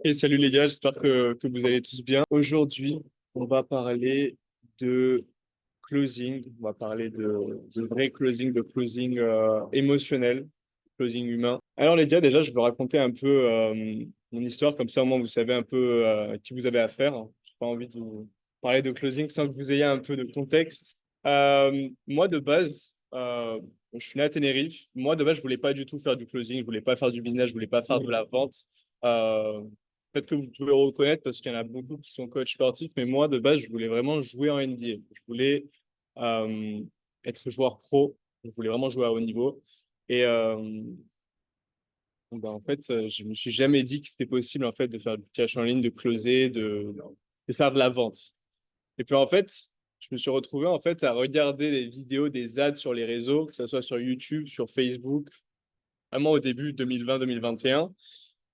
Et salut les gars, j'espère que vous allez tous bien. Aujourd'hui, on va parler de closing, on va parler de vrai closing, de closing émotionnel, closing humain. Alors les gars, déjà, je veux raconter un peu mon histoire, comme ça au moins vous savez un peu qui vous avez affaire. J'ai pas envie de vous parler de closing sans que vous ayez un peu de contexte. Moi, de base, je suis né à Tenerife. Moi, de base, je voulais pas du tout faire du closing, je voulais pas faire du business, je voulais pas faire de la vente. Euh, Peut-être que vous pouvez le reconnaître parce qu'il y en a beaucoup qui sont coachs sportifs, mais moi, de base, je voulais vraiment jouer en NBA. Je voulais euh, être joueur pro. Je voulais vraiment jouer à haut niveau. Et ben, en fait, je me suis jamais dit que c'était possible en fait de faire du cash en ligne, de closer, de faire de la vente. Et puis en fait, je me suis retrouvé en fait à regarder des vidéos, des ads sur les réseaux, que ce soit sur YouTube, sur Facebook, vraiment au début 2020-2021.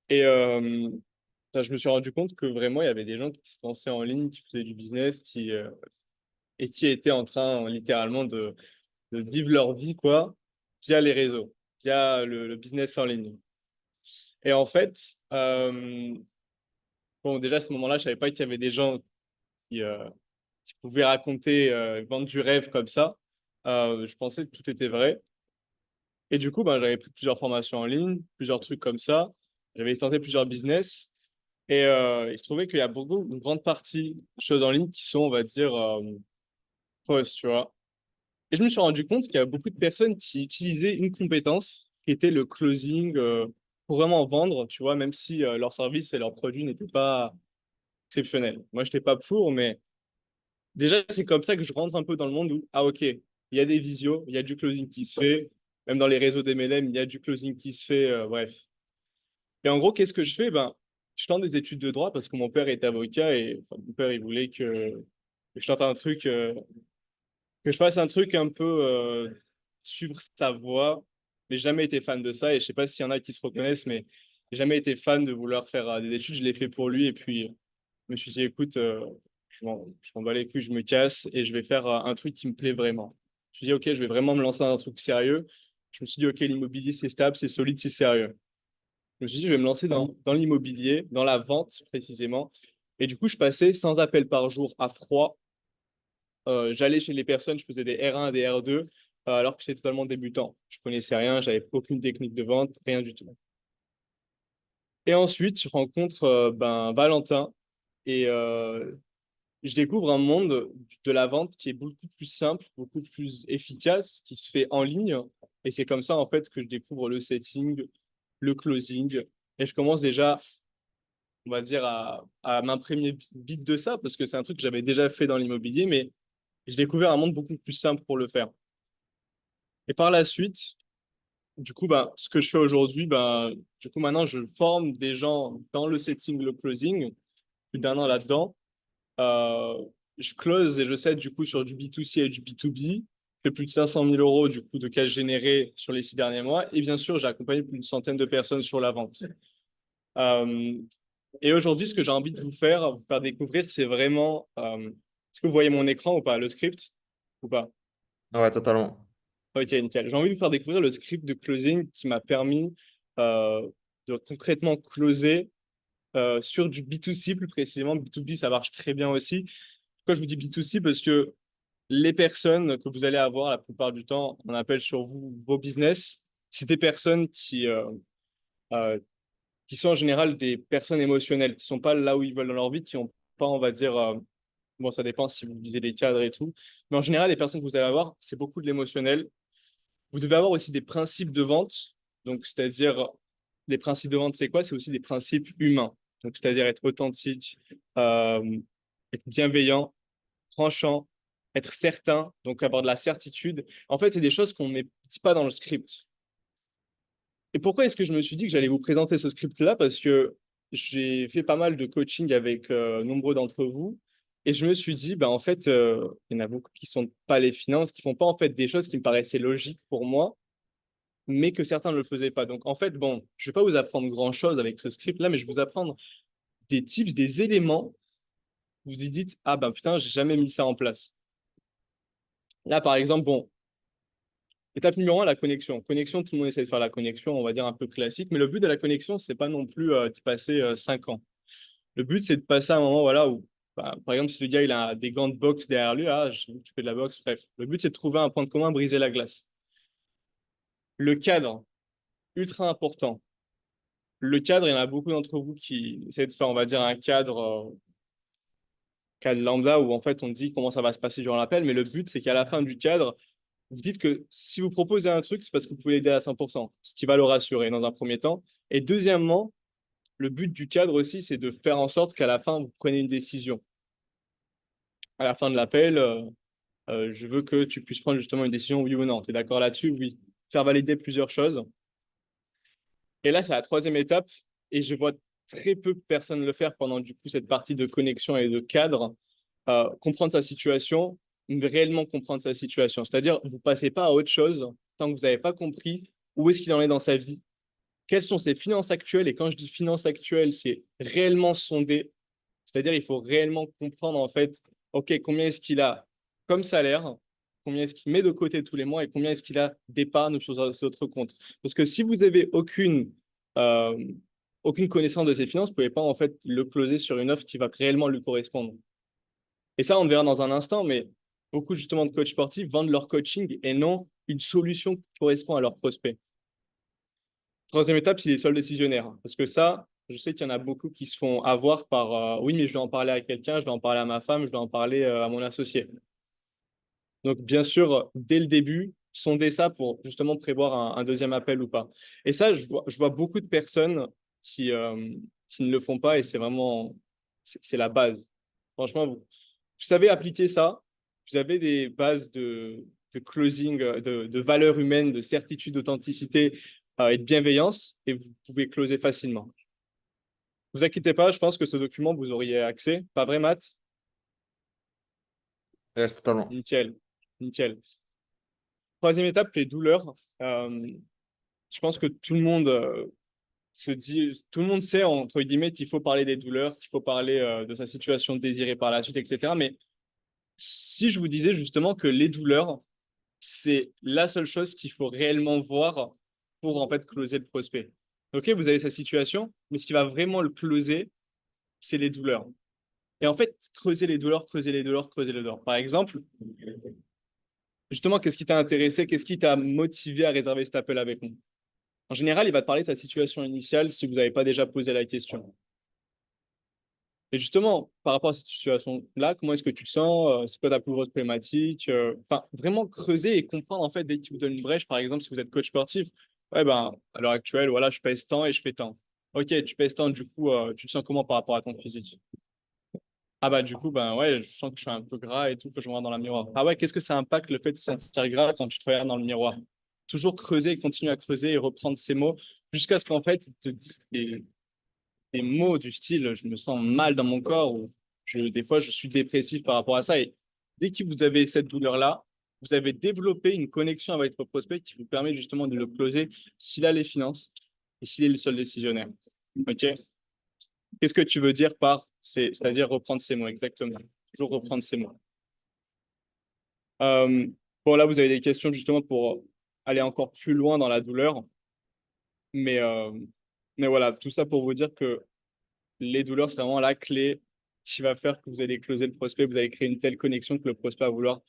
Et enfin, je me suis rendu compte que vraiment, il y avait des gens qui se lançaient en ligne, qui faisaient du business, et qui étaient en train littéralement de vivre leur vie, quoi, via les réseaux, via le business en ligne. Et en fait, bon, déjà à ce moment-là, je savais pas qu'il y avait des gens qui, euh, qui pouvaient raconter, vendre du rêve comme ça. Je pensais que tout était vrai. Et du coup, ben, j'avais pris plusieurs formations en ligne, plusieurs trucs comme ça. J'avais tenté plusieurs business. Et il se trouvait qu'il y a beaucoup, une grande partie de choses en ligne qui sont, on va dire, fausses, tu vois. Et je me suis rendu compte qu'il y a beaucoup de personnes qui utilisaient une compétence qui était le closing pour vraiment vendre, tu vois, même si leur service et leurs produits n'étaient pas exceptionnels. Moi, je n'étais pas pour, mais déjà, c'est comme ça que je rentre un peu dans le monde où, ah, ok, il y a des visios, il y a du closing qui se fait, même dans les réseaux d'MLM, il y a du closing qui se fait, bref. Et en gros, qu'est-ce que je fais? Ben, je tente des études de droit parce que mon père était avocat et enfin, mon père, il voulait que je tente un truc, que je fasse un truc un peu suivre sa voie, mais j'ai jamais été fan de ça. Et je sais pas s'il y en a qui se reconnaissent, mais j'ai jamais été fan de vouloir faire des études. Je l'ai fait pour lui et puis je me suis dit, écoute, je m'en bats les couilles, je me casse et je vais faire un truc qui me plaît vraiment. Je me suis dit, ok, je vais vraiment me lancer dans un truc sérieux. Je me suis dit, ok, l'immobilier, c'est stable, c'est solide, c'est sérieux. Je me suis dit, je vais me lancer dans l'immobilier, dans la vente précisément. Et du coup, je passais 100 appels par jour à froid. J'allais chez les personnes, je faisais des R1, des R2, alors que j'étais totalement débutant. Je connaissais rien, j'avais aucune technique de vente, rien du tout. Et ensuite, je rencontre ben, Valentin et je découvre un monde de la vente qui est beaucoup plus simple, beaucoup plus efficace, qui se fait en ligne. Et c'est comme ça, en fait, que je découvre le setting, le closing. Et je commence déjà, on va dire, à m'imprégner vite de ça, parce que c'est un truc que j'avais déjà fait dans l'immobilier, mais j'ai découvert un monde beaucoup plus simple pour le faire. Et par la suite, du coup, ben, ce que je fais aujourd'hui, ben, du coup, maintenant, je forme des gens dans le setting, le closing, plus d'un an là-dedans. Euh, je close et je cède du coup sur du B2C et du B2B. Je fais plus de 500 000 euros du coup de cash généré sur les 6 derniers mois. Et bien sûr, j'ai accompagné plus d'une centaine de personnes sur la vente. Euh, et aujourd'hui, ce que j'ai envie de vous faire découvrir, c'est vraiment... est-ce que vous voyez mon écran ou pas, le script ou pas? Ouais, totalement. Ok, nickel. J'ai envie de vous faire découvrir le script de closing qui m'a permis euh, de concrètement closer sur du B2C plus précisément. B2B, ça marche très bien aussi. Pourquoi je vous dis B2C? Parce que les personnes que vous allez avoir la plupart du temps, on appelle sur vous vos business, c'est des personnes euh, qui sont en général des personnes émotionnelles, qui sont pas là où ils veulent dans leur vie, qui ont pas, on va dire, bon, ça dépend si vous visez des cadres et tout, mais en général, les personnes que vous allez avoir, c'est beaucoup de l'émotionnel. Vous devez avoir aussi des principes de vente. Donc, c'est-à-dire, les principes de vente, c'est quoi? C'est aussi des principes humains. Donc, c'est-à-dire être authentique, euh, être bienveillant, tranchant, être certain, donc avoir de la certitude. En fait, c'est des choses qu'on ne met pas dans le script. Et pourquoi est-ce que je me suis dit que j'allais vous présenter ce script-là? Parce que j'ai fait pas mal de coaching avec nombreux d'entre vous. Et je me suis dit, bah, en fait, il y en a beaucoup qui sont pas les finances, qui font pas en fait des choses qui me paraissaient logiques pour moi, mais que certains ne le faisaient pas. Donc, en fait, bon, je vais pas vous apprendre grand-chose avec ce script-là, mais je vais vous apprendre des tips, des éléments. Vous vous dites, ah ben putain, j'ai jamais mis ça en place. Là, par exemple, bon, Étape numéro 1, la connexion. Connexion, tout le monde essaie de faire la connexion, on va dire un peu classique, mais le but de la connexion, c'est pas non plus d'y passer 5 ans. Le but, c'est de passer à un moment, voilà, où, bah, par exemple, si le gars il a des gants de boxe derrière lui, ah, tu fais de la boxe, bref. Le but, c'est de trouver un point de commun, briser la glace. Le cadre, ultra important. Le cadre, il y en a beaucoup d'entre vous qui essaient de faire, on va dire, un cadre lambda où en fait on dit comment ça va se passer durant l'appel, mais le but, c'est qu'à la fin du cadre, vous dites que si vous proposez un truc, c'est parce que vous pouvez l'aider à 100%, ce qui va le rassurer dans un premier temps. Et deuxièmement, le but du cadre aussi, c'est de faire en sorte qu'à la fin, vous preniez une décision. À la fin de l'appel, je veux que tu puisses prendre justement une décision, oui ou non. Tu es d'accord là-dessus? Oui. Faire valider plusieurs choses. Et là, c'est la troisième étape. Et je vois très peu de personnes le faire pendant du coup cette partie de connexion et de cadre. Comprendre sa situation, réellement comprendre sa situation. C'est-à-dire, vous ne passez pas à autre chose tant que vous n'avez pas compris où est-ce qu'il en est dans sa vie, quelles sont ses finances actuelles. Et quand je dis finances actuelles, c'est réellement sonder. C'est-à-dire, il faut réellement comprendre, en fait, OK, combien est-ce qu'il a comme salaire, combien est-ce qu'il met de côté tous les mois et combien est-ce qu'il a d'épargne sur ses autres comptes. Parce que si vous avez euh, aucune connaissance de ses finances, vous ne pouvez pas, en fait, le closer sur une offre qui va réellement lui correspondre. Et ça, on le verra dans un instant, mais beaucoup, justement, de coachs sportifs vendent leur coaching et non une solution qui correspond à leur prospect. Troisième étape, c'est les seuls décisionnaires. Parce que ça, je sais qu'il y en a beaucoup qui se font avoir par oui, mais je dois en parler à quelqu'un, je dois en parler à ma femme, je dois en parler à mon associé. Donc, bien sûr, dès le début, sonder ça pour justement prévoir un deuxième appel ou pas. Et ça, je vois beaucoup de personnes qui ne le font pas et c'est vraiment, c'est la base. Franchement, vous savez appliquer ça, vous avez des bases de closing, de valeurs humaines, de certitude, d'authenticité et de bienveillance et vous pouvez closer facilement. Vous inquiétez pas, je pense que ce document, vous auriez accès. Pas vrai, Matt? Yes, totalement. Nickel, nickel. Troisième étape, les douleurs. Euh, je pense que tout le monde tout le monde sait, entre guillemets, qu'il faut parler des douleurs, qu'il faut parler de sa situation désirée par la suite, etc. Mais si je vous disais justement que les douleurs, c'est la seule chose qu'il faut réellement voir pour en fait closer le prospect. Ok, vous avez sa situation, mais ce qui va vraiment le closer, c'est les douleurs. Et en fait, creuser les douleurs, creuser les douleurs, creuser les douleurs. Par exemple, justement, qu'est-ce qui t'a intéressé, qu'est-ce qui t'a motivé à réserver cet appel avec nous? En général, il va te parler de sa situation initiale si vous n'avez pas déjà posé la question. Et justement, par rapport à cette situation-là, comment est-ce que tu te sens? C'est quoi ta plus grosse problématique? Enfin, vraiment creuser et comprendre, en fait, dès qu'il vous donne une brèche, par exemple, si vous êtes coach sportif, ouais, ben, à l'heure actuelle, voilà, je pèse tant et je fais tant. Ok, tu pèses tant, du coup, tu te sens comment par rapport à ton physique? Ah bah du coup, ben ouais, je sens que je suis un peu gras et tout, que je me regarde dans le miroir. Ah ouais, qu'est-ce que ça impacte le fait de se sentir gras quand tu te regardes dans le miroir? Toujours creuser, continuer à creuser et reprendre ces mots jusqu'à ce qu'en fait, ils te disent des mots du style je me sens mal dans mon corps ou des fois je suis dépressif par rapport à ça. Et dès que vous avez cette douleur-là, vous avez développé une connexion avec votre prospect qui vous permet justement de le closer s'il a les finances et s'il est le seul décisionnaire. OK? Qu'est-ce que tu veux dire par c'est-à-dire reprendre ces mots exactement? Toujours reprendre ces mots. Euh, bon, là, vous avez des questions justement pour aller encore plus loin dans la douleur. Mais, euh, mais voilà, tout ça pour vous dire que les douleurs, c'est vraiment la clé qui va faire que vous allez closer le prospect, vous allez créer une telle connexion que le prospect va vouloir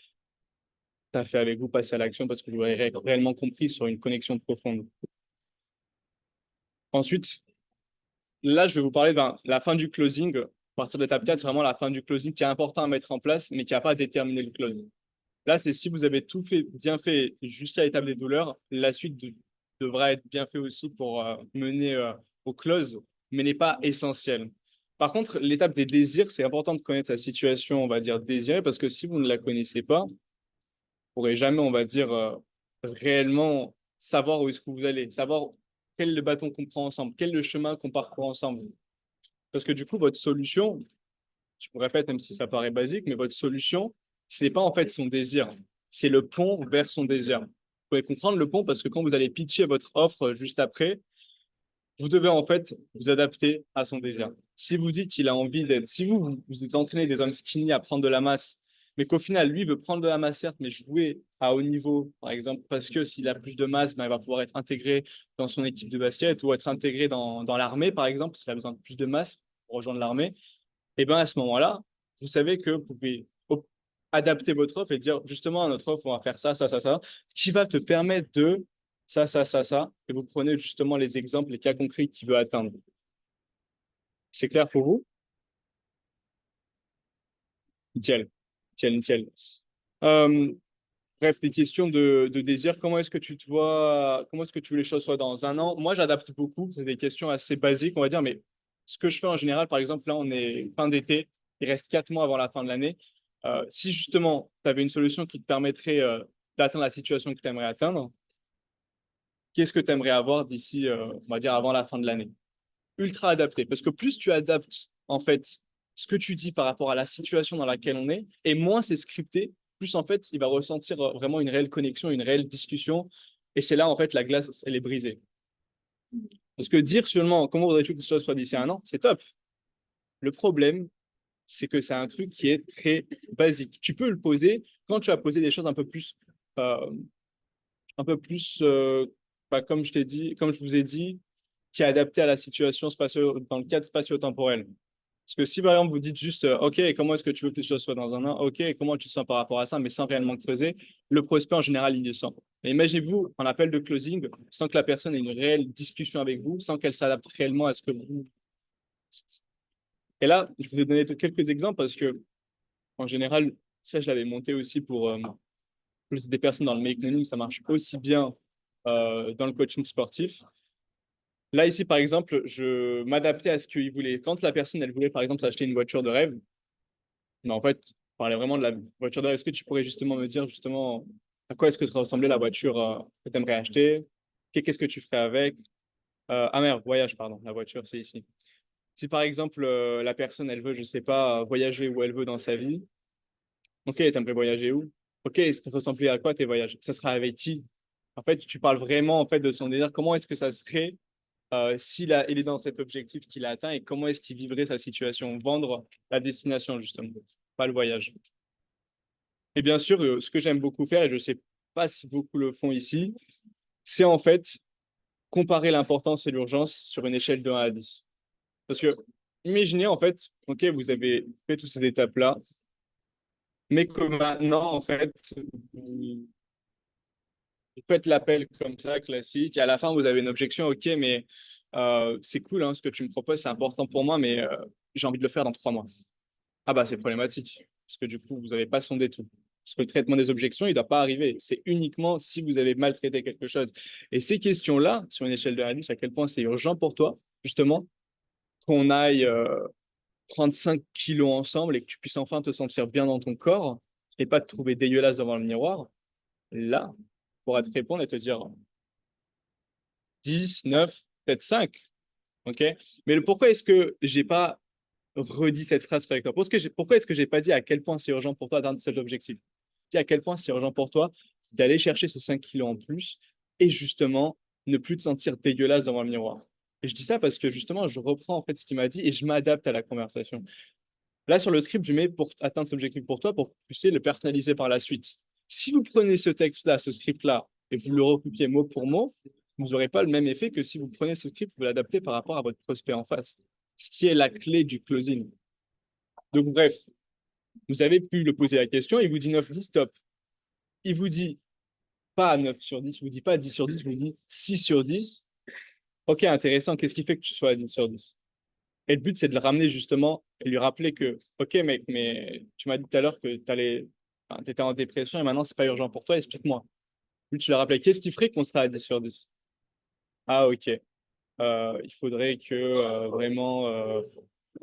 taffer avec vous, passer à l'action parce que vous aurez réellement compris sur une connexion profonde. Ensuite, là, je vais vous parler de la fin du closing. À partir de l'étape 4, c'est vraiment la fin du closing qui est important à mettre en place, mais qui n'a pas déterminé le closing. Là, c'est si vous avez tout fait, bien fait jusqu'à l'étape des douleurs, la suite devra être bien fait aussi pour mener au close, mais n'est pas essentielle. Par contre, l'étape des désirs, c'est important de connaître sa situation, on va dire, désirée, parce que si vous ne la connaissez pas, vous ne pourrez jamais, on va dire, réellement savoir où est-ce que vous allez, savoir quel est le bâton qu'on prend ensemble, quel est le chemin qu'on parcourt ensemble. Parce que du coup, votre solution, je vous répète, même si ça paraît basique, mais votre solution, ce n'est pas en fait son désir, c'est le pont vers son désir. Vous pouvez comprendre le pont parce que quand vous allez pitcher votre offre juste après, vous devez en fait vous adapter à son désir. Si vous dites qu'il a envie d'être, si vous êtes entraîné des hommes skinny à prendre de la masse mais qu'au final, lui veut prendre de la masse, certes, mais jouer à haut niveau, par exemple, parce que s'il a plus de masse, ben, il va pouvoir être intégré dans son équipe de basket ou être intégré dans l'armée, par exemple, s'il a besoin de plus de masse pour rejoindre l'armée, et bien à ce moment-là, vous savez que vous pouvez adapter votre offre et dire justement à notre offre, on va faire ça, ça, ça, ça, qui va te permettre de ça, ça, ça, ça, et vous prenez justement les exemples, les cas concrets qu'il veut atteindre. C'est clair pour vous? Nickel, nickel, nickel. Euh, Bref, des questions de désir. Comment est-ce que tu te vois, comment est-ce que tu veux les choses soient dans un an? Moi, j'adapte beaucoup. C'est des questions assez basiques, on va dire, mais ce que je fais en général, par exemple, là, on est fin d'été, il reste 4 mois avant la fin de l'année. Si justement, tu avais une solution qui te permettrait d'atteindre la situation que tu aimerais atteindre, qu'est-ce que tu aimerais avoir d'ici, on va dire, avant la fin de l'année? Ultra adapté. Parce que plus tu adaptes, en fait, ce que tu dis par rapport à la situation dans laquelle on est, et moins c'est scripté, plus, en fait, il va ressentir vraiment une réelle connexion, une réelle discussion. Et c'est là, en fait, la glace, elle est brisée. Parce que dire seulement comment voudrais-tu que ce soit d'ici un an, c'est top. Le problème, c'est que c'est un truc qui est très basique. Tu peux le poser quand tu as posé des choses euh, un peu plus, bah, comme je t'ai dit, comme je vous ai dit, qui est adapté à la situation dans le cadre spatio-temporel. Parce que si par exemple vous dites juste, OK, comment est-ce que tu veux que les choses soient dans un an? OK, comment tu te sens par rapport à ça, mais sans réellement creuser, le prospect en général, il le sent. Et imaginez-vous un appel de closing sans que la personne ait une réelle discussion avec vous, sans qu'elle s'adapte réellement à ce que vous dites. Et là, je vous ai donné quelques exemples parce que, en général, ça, je l'avais monté aussi pour plus des personnes dans le make learning, ça marche aussi bien dans le coaching sportif. Là, ici, par exemple, je m'adaptais à ce qu'il voulait. Quand la personne, elle voulait, par exemple, s'acheter une voiture de rêve, mais en fait, on parlait vraiment de la voiture de rêve. Est-ce que tu pourrais justement me dire, justement, à quoi est-ce que serait ressemblait la voiture que tu aimerais acheter? Qu'est-ce que tu ferais avec? Ah merde, voyage, pardon. La voiture, c'est ici. Si, par exemple, la personne, elle veut, je sais pas, voyager où elle veut dans sa vie, ok, tu aimerais voyager où? Ok, ça ressemblait à quoi tes voyages? Ça sera avec qui? En fait, tu parles vraiment en fait de son désir. Comment est-ce que ça serait il est dans cet objectif qu'il a atteint et comment est-ce qu'il vivrait sa situation? Vendre la destination, justement, pas le voyage. Et bien sûr, ce que j'aime beaucoup faire, et je ne sais pas si beaucoup le font ici, c'est en fait comparer l'importance et l'urgence sur une échelle de 1 à 10. Parce que, imaginez en fait, ok, vous avez fait toutes ces étapes-là, mais que maintenant, en fait, vous vous faites l'appel comme ça, classique, et à la fin, vous avez une objection, ok, mais c'est cool, hein, ce que tu me proposes, c'est important pour moi, mais j'ai envie de le faire dans 3 mois. Ah bah c'est problématique, parce que du coup, vous n'avez pas sondé tout. Parce que le traitement des objections, il ne doit pas arriver. C'est uniquement si vous avez maltraité quelque chose. Et ces questions-là, sur une échelle de 1 à 10, à quel point c'est urgent pour toi, justement, qu'on aille prendre 5 kilos ensemble et que tu puisses enfin te sentir bien dans ton corps et pas te trouver dégueulasse devant le miroir, là, on pourra te répondre et te dire 10, 9, peut-être 5. OK? Mais pourquoi est-ce que j'ai pas redit cette phrase avec toi? Pourquoi est-ce que j'ai pas dit à quel point c'est urgent pour toi d'atteindre cet objectif? Dis à quel point c'est urgent pour toi d'aller chercher ces 5 kilos en plus et justement ne plus te sentir dégueulasse devant le miroir. Et je dis ça parce que justement, je reprends en fait ce qu'il m'a dit et je m'adapte à la conversation. Là, sur le script, je mets pour atteindre cet objectif pour toi pour que vous puissiez le personnaliser par la suite. Si vous prenez ce texte-là, ce script-là, et vous le recopiez mot pour mot, vous n'aurez pas le même effet que si vous prenez ce script, vous l'adaptez par rapport à votre prospect en face. Ce qui est la clé du closing. Donc, bref, vous avez pu le poser la question, il vous dit 9-10, stop. Il vous dit pas 9 sur 10, il vous dit pas 10 sur 10, il vous dit 6 sur 10. Ok, intéressant, qu'est-ce qui fait que tu sois à 10 sur 10? Et le but, c'est de le ramener justement et lui rappeler que, ok, mec, mais tu m'as dit tout à l'heure que tu étais en dépression et maintenant, c'est pas urgent pour toi, explique-moi. Lui, tu lui as rappelé, qu'est-ce qui ferait qu'on serait à 10 sur 10? Ah, ok. Il faudrait que vraiment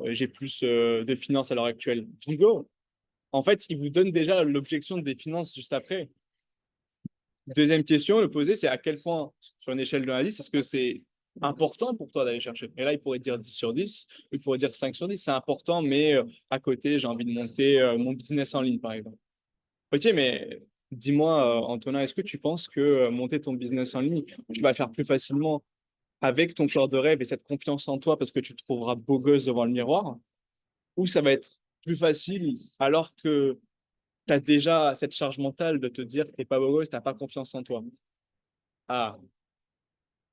j'ai plus de finances à l'heure actuelle. Bingo! En fait, il vous donne déjà l'objection des finances juste après. Deuxième question, le poser, c'est à quel point, sur une échelle de 1 à 10, est-ce que c'est important pour toi d'aller chercher? Et là, il pourrait dire 10 sur 10, il pourrait dire 5 sur 10, c'est important, mais à côté, j'ai envie de monter mon business en ligne, par exemple. Ok, mais dis-moi, Antonin, est-ce que tu penses que monter ton business en ligne, tu vas le faire plus facilement avec ton corps de rêve et cette confiance en toi parce que tu te trouveras beau gosse devant le miroir, ou ça va être plus facile alors que tu as déjà cette charge mentale de te dire que tu n'es pas beau gosse, tu n'as pas confiance en toi. Ah,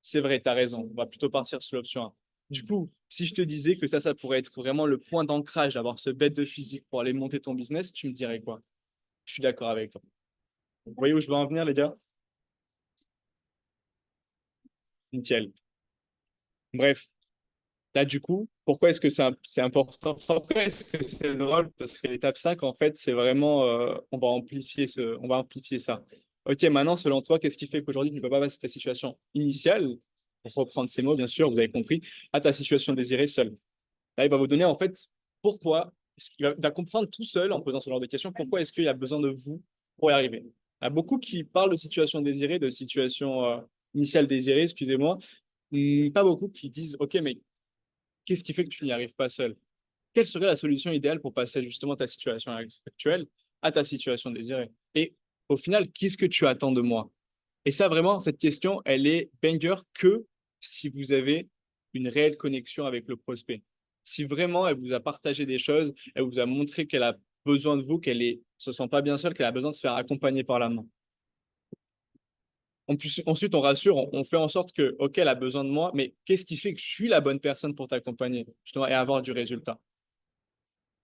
c'est vrai, tu as raison. On va plutôt partir sur l'option 1. Du coup, si je te disais que ça pourrait être vraiment le point d'ancrage d'avoir ce bête de physique pour aller monter ton business, tu me dirais quoi? Je suis d'accord avec toi. Vous voyez où je veux en venir, les gars? Nickel. Bref, là, du coup, pourquoi est-ce que c'est important? Pourquoi est-ce que c'est drôle? Parce que l'étape 5, en fait, c'est vraiment, on va amplifier ça. Ok, maintenant, selon toi, qu'est-ce qui fait qu'aujourd'hui, tu ne peux pas passer ta situation initiale, pour reprendre ces mots, bien sûr, vous avez compris, à ta situation désirée seule? Là, il va vous donner, en fait, pourquoi, il va comprendre tout seul, en posant ce genre de questions, pourquoi est-ce qu'il a besoin de vous pour y arriver. Il y a beaucoup qui parlent de situation désirée, de situation initiale désirée, excusez-moi, pas beaucoup qui disent, ok, mais qu'est-ce qui fait que tu n'y arrives pas seul? Quelle serait la solution idéale pour passer justement ta situation actuelle à ta situation désirée? Et au final, qu'est-ce que tu attends de moi? Et ça, vraiment, cette question, elle est banger que si vous avez une réelle connexion avec le prospect. Si vraiment elle vous a partagé des choses, elle vous a montré qu'elle a besoin de vous, se sent pas bien seule, qu'elle a besoin de se faire accompagner par la main. Ensuite, on rassure, on fait en sorte que, OK, elle a besoin de moi, mais qu'est-ce qui fait que je suis la bonne personne pour t'accompagner, justement, et avoir du résultat?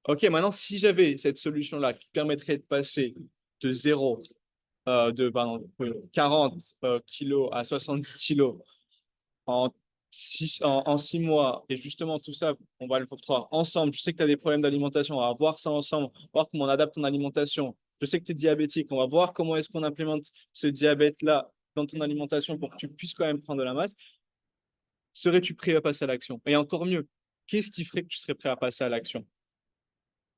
OK, maintenant, si j'avais cette solution-là qui permettrait de passer de 0, pardon, 40 kilos à 70 kilos en 6 mois, et justement, tout ça, on va le voir ensemble. Je sais que tu as des problèmes d'alimentation, on va voir ça ensemble, on va voir comment on adapte ton alimentation. Je sais que tu es diabétique, on va voir comment est-ce qu'on implémente ce diabète-là dans ton alimentation pour que tu puisses quand même prendre de la masse. Serais-tu prêt à passer à l'action? Et encore mieux, qu'est-ce qui ferait que tu serais prêt à passer à l'action?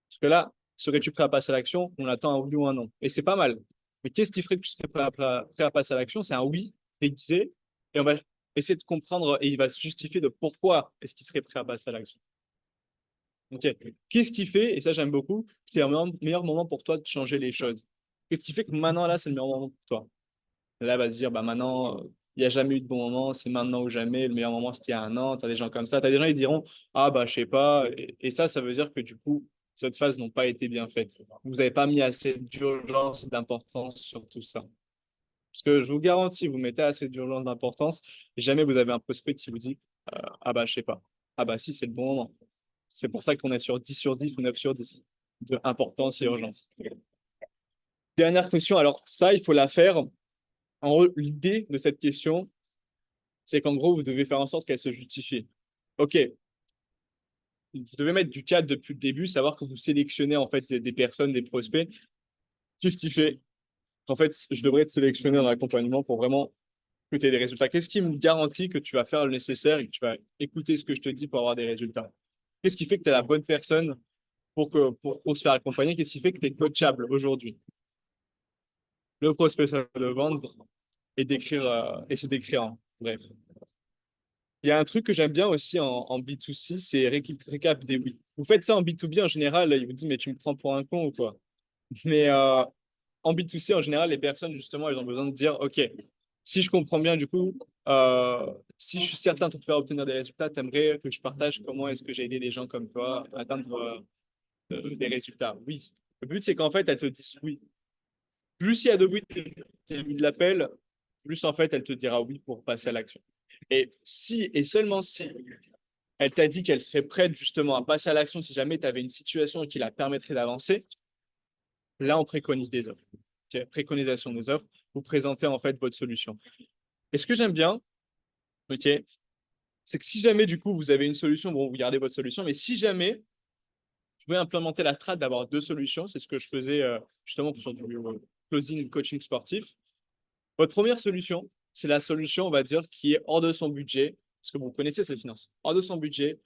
Parce que là, serais-tu prêt à passer à l'action? On attend un oui ou un non. Et c'est pas mal. Mais qu'est-ce qui ferait que tu serais prêt à passer à l'action? C'est un oui déguisé. Et on va essayer de comprendre et il va se justifier de pourquoi est-ce qu'il serait prêt à passer à l'action. Ok. Qu'est-ce qui fait, et ça j'aime beaucoup, c'est un meilleur moment pour toi de changer les choses. Qu'est-ce qui fait que maintenant, là, c'est le meilleur moment pour toi? Là, va se dire, bah maintenant, il n'y a jamais eu de bon moment, c'est maintenant ou jamais. Le meilleur moment, c'était il y a un an. Tu as des gens comme ça. Tu as des gens qui diront, ah, bah, je sais pas. Et ça veut dire que du coup, cette phase n'ont pas été bien faite. Vous n'avez pas mis assez d'urgence, d'importance sur tout ça. Parce que je vous garantis, vous mettez assez d'urgence, d'importance, et jamais vous avez un prospect qui vous dit, ah, bah, je sais pas. Ah, bah, si, c'est le bon moment. C'est pour ça qu'on est sur 10 sur 10 ou 9 sur 10 de importance et urgence. Dernière question. Alors, ça, il faut la faire. En gros, l'idée de cette question, c'est qu'en gros, vous devez faire en sorte qu'elle se justifie. OK, vous devez mettre du cadre depuis le début, savoir que vous sélectionnez en fait des personnes, des prospects. Qu'est-ce qui fait qu'en fait, je devrais te sélectionner en accompagnement pour vraiment que tu aies des résultats? Qu'est-ce qui me garantit que tu vas faire le nécessaire et que tu vas écouter ce que je te dis pour avoir des résultats? Qu'est-ce qui fait que tu es la bonne personne pour se faire accompagner? Qu'est-ce qui fait que tu es coachable aujourd'hui? Le prospect, ça va le vendre et se décrire. Bref. Il y a un truc que j'aime bien aussi en B2C, c'est récap des oui. Vous faites ça en B2B en général, il vous dit, mais tu me prends pour un con ou quoi? Mais en B2C, en général, les personnes, justement, elles ont besoin de dire, OK, si je comprends bien, du coup, si je suis certain de te faire obtenir des résultats, tu aimerais que je partage comment est-ce que j'ai aidé des gens comme toi à atteindre des résultats. Oui. Le but, c'est qu'en fait, elles te disent oui. Plus il y a de oui de l'appel, plus en fait, elle te dira oui pour passer à l'action. Et si, et seulement si, elle t'a dit qu'elle serait prête justement à passer à l'action si jamais tu avais une situation qui la permettrait d'avancer, là, on préconise des offres. Ok. Préconisation des offres, vous présentez en fait votre solution. Et ce que j'aime bien, ok, c'est que si jamais du coup vous avez une solution, bon, vous gardez votre solution, mais si jamais vous pouvez implémenter la strat d'avoir deux solutions, c'est ce que je faisais justement sur du closing coaching sportif. Votre première solution, c'est la solution, on va dire, qui est hors de son budget, parce que vous connaissez cette finance, hors de son budget,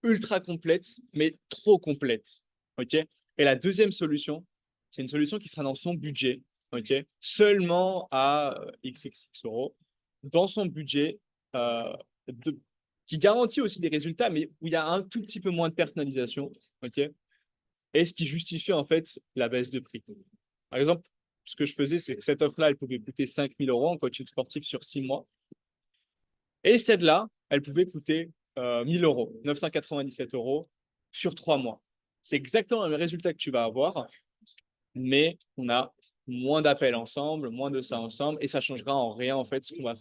ultra complète, mais trop complète. OK? Et la deuxième solution, c'est une solution qui sera dans son budget, OK? Seulement à XXX euros, dans son budget, euh, de- qui garantit aussi des résultats, mais où il y a un tout petit peu moins de personnalisation, OK? Et ce qui justifie en fait la baisse de prix. Par exemple, ce que je faisais, c'est que cette offre-là, elle pouvait coûter 5 000 euros en coaching sportif sur 6 mois. Et celle-là, elle pouvait coûter 1 000 euros, 997 euros sur 3 mois. C'est exactement le même résultat que tu vas avoir, mais on a moins d'appels ensemble, moins de ça ensemble, et ça changera en rien, en fait, ce qu'on va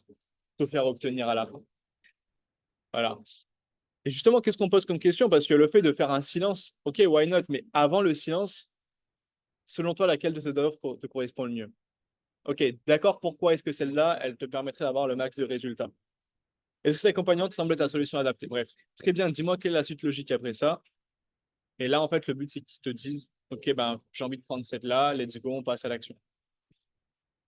te faire obtenir à la fin. Voilà. Et justement, qu'est-ce qu'on pose comme question? Parce que le fait de faire un silence, ok, why not? Mais avant le silence, selon toi, laquelle de ces offres te correspond le mieux? Ok, d'accord, pourquoi est-ce que celle-là, elle te permettrait d'avoir le max de résultats? Est-ce que cet accompagnement te semble ta solution adaptée? Bref, très bien, dis-moi quelle est la suite logique après ça. Et là, en fait, le but, c'est qu'ils te disent, ok, ben, j'ai envie de prendre celle-là, let's go, on passe à l'action.